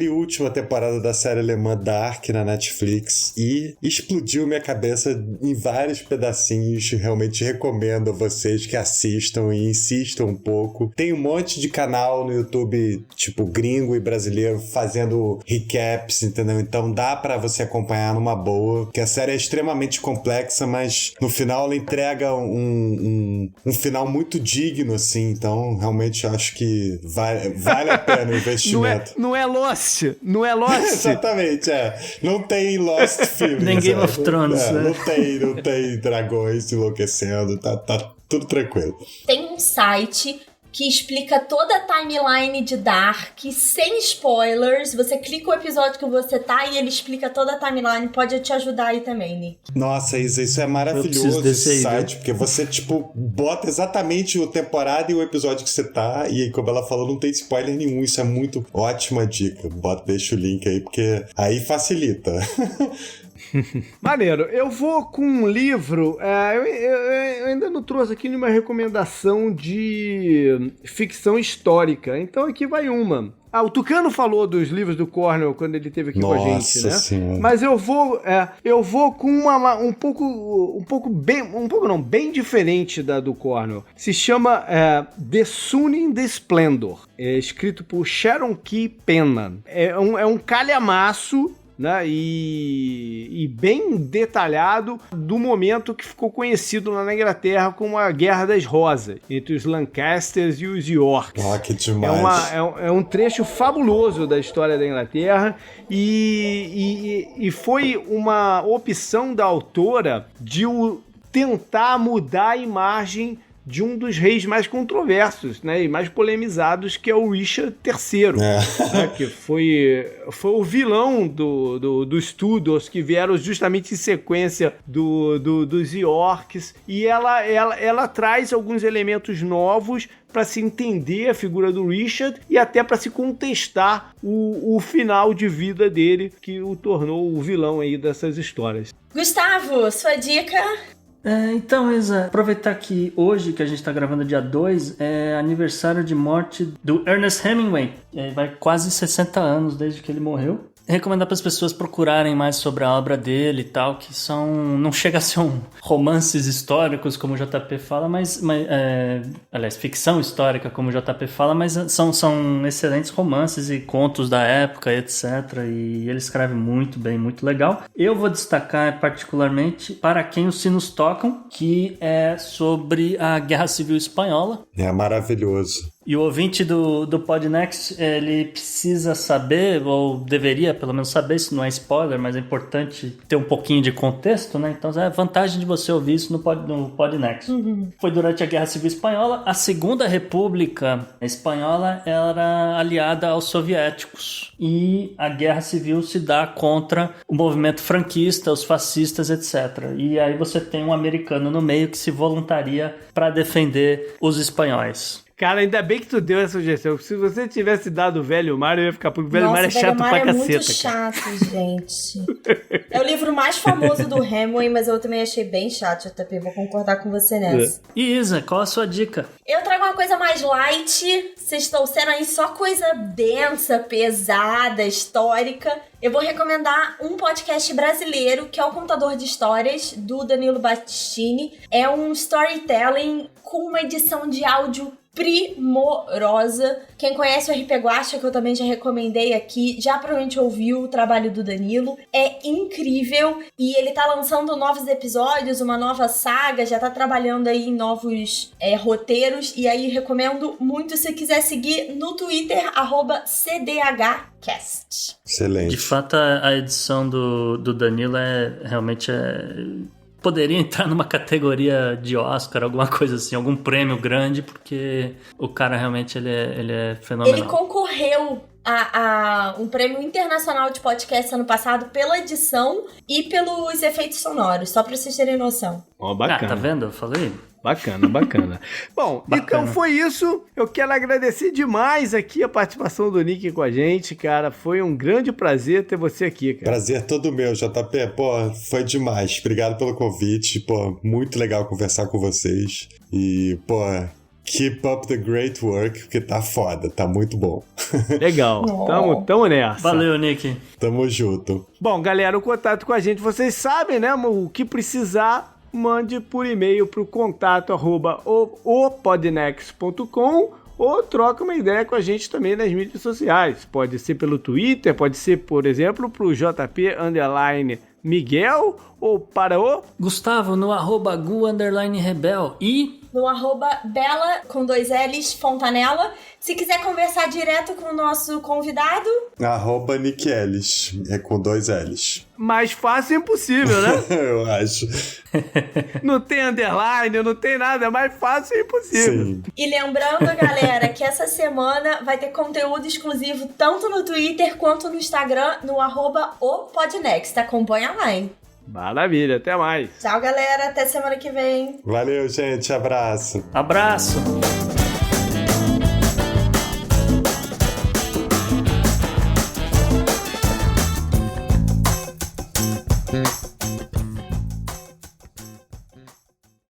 e última temporada da série alemã Dark na Netflix e explodiu minha cabeça em vários pedacinhos. Realmente recomendo a vocês que assistam e insistam um pouco. Tem um monte de canal no YouTube, tipo gringo e brasileiro, fazendo recaps, entendeu? Então dá pra você acompanhar numa boa, que a série é extremamente complexa, mas no final ela entrega um final muito digno, assim. Então, realmente acho que vale a pena o investimento. Não é Lost. Não é Lost. Exatamente, Não tem Lost filmes. Nem Game of Thrones. Não tem dragões enlouquecendo. Tá tudo tranquilo. Tem um site que explica toda a timeline de Dark, sem spoilers. Você clica o episódio que você tá e ele explica toda a timeline. Pode te ajudar aí também, Nick. Nossa, isso é maravilhoso, esse site, porque você, bota exatamente a temporada e o episódio que você tá, e como ela falou, não tem spoiler nenhum. Isso é muito ótima dica. Deixa o link aí, porque aí facilita. Maneiro, eu vou com um livro, eu ainda não trouxe aqui nenhuma recomendação de ficção histórica, então aqui vai uma. O Tucano falou dos livros do Cornell quando ele esteve aqui com a gente, né? Senhora. Mas eu vou com uma bem diferente da do Cornell. Se chama The Sun in the Splendor, escrito por Sharon Key Penman. É um calhamaço, né, e bem detalhado do momento que ficou conhecido lá na Inglaterra como a Guerra das Rosas, entre os Lancasters e os Yorks. Que demais. É um trecho fabuloso da história da Inglaterra e foi uma opção da autora de tentar mudar a imagem de um dos reis mais controversos, né, e mais polemizados, que é o Richard III, né, que foi o vilão dos Tudors, que vieram justamente em sequência dos Yorks, e ela traz alguns elementos novos para se entender a figura do Richard e até para se contestar o final de vida dele, que o tornou o vilão aí dessas histórias. Gustavo, sua dica? Então, Isa, aproveitar que hoje, que a gente tá gravando dia 2, é aniversário de morte do Ernest Hemingway. Vai quase 60 anos desde que ele morreu. Recomendar para as pessoas procurarem mais sobre a obra dele e tal, que não chega a ser romances históricos, como o JP fala, aliás, ficção histórica, como o JP fala, mas são excelentes romances e contos da época, etc. E ele escreve muito bem, muito legal. Eu vou destacar particularmente Para Quem os Sinos Tocam, que é sobre a Guerra Civil Espanhola. É maravilhoso. E o ouvinte do Podnext, ele precisa saber, ou deveria pelo menos saber, se não é spoiler, mas é importante ter um pouquinho de contexto, né? Então é a vantagem de você ouvir isso no Podnext. Foi durante a Guerra Civil Espanhola. A Segunda República Espanhola era aliada aos soviéticos. E a Guerra Civil se dá contra o movimento franquista, os fascistas, etc. E aí você tem um americano no meio que se voluntaria para defender os espanhóis. Cara, ainda bem que tu deu essa sugestão. Se você tivesse dado o Velho Mar, eu ia ficar... Porque o Velho Mar é chato pra caceta. Nossa, o Velho Mar é muito chato, gente. É o livro mais famoso do Hemingway, mas eu também achei bem chato, JP. Vou concordar com você nessa. E Isa, qual a sua dica? Eu trago uma coisa mais light, vocês trouxeram aí só coisa densa, pesada, histórica. Eu vou recomendar um podcast brasileiro, que é o Contador de Histórias, do Danilo Battistini. É um storytelling com uma edição de áudio primorosa. Quem conhece o RP Guacha, que eu também já recomendei aqui, já provavelmente ouviu o trabalho do Danilo. É incrível e ele tá lançando novos episódios, uma nova saga, já tá trabalhando aí em novos roteiros. E aí recomendo muito, se quiser seguir no Twitter, @CDHcast. Excelente. De fato, a edição do Danilo realmente poderia entrar numa categoria de Oscar, alguma coisa assim, algum prêmio grande, porque o cara realmente ele é fenomenal. Ele concorreu a um prêmio internacional de podcast ano passado pela edição e pelos efeitos sonoros, só pra vocês terem noção. Bacana. Tá vendo? Eu falei. Bacana. Bom, Bacana. Então foi isso. Eu quero agradecer demais aqui a participação do Nick com a gente, cara. Foi um grande prazer ter você aqui, cara. Prazer todo meu, JP. Pô, foi demais. Obrigado pelo convite. Pô, muito legal conversar com vocês. E, pô, keep up the great work, porque tá foda, tá muito bom. Legal. Tamo nessa. Valeu, Nick. Tamo junto. Bom, galera, o contato com a gente, vocês sabem, né? O que precisar, mande por e-mail pro contato@opodnext.com ou troca uma ideia com a gente também nas mídias sociais. Pode ser pelo Twitter, pode ser, por exemplo, pro JP_Miguel ou para o Gustavo no @gu_rebel e no @Bela, com 2 L's, Fontanella. Se quiser conversar direto com o nosso convidado, @Nick Ellis, com 2 L's. Mais fácil impossível, né? Eu acho. Não tem underline, não tem nada, é mais fácil impossível. Sim. E lembrando, galera, que essa semana vai ter conteúdo exclusivo tanto no Twitter quanto no Instagram, no @opodnext. Acompanha lá, hein? Maravilha, até mais. Tchau, galera. Até semana que vem. Valeu, gente. Abraço. Abraço.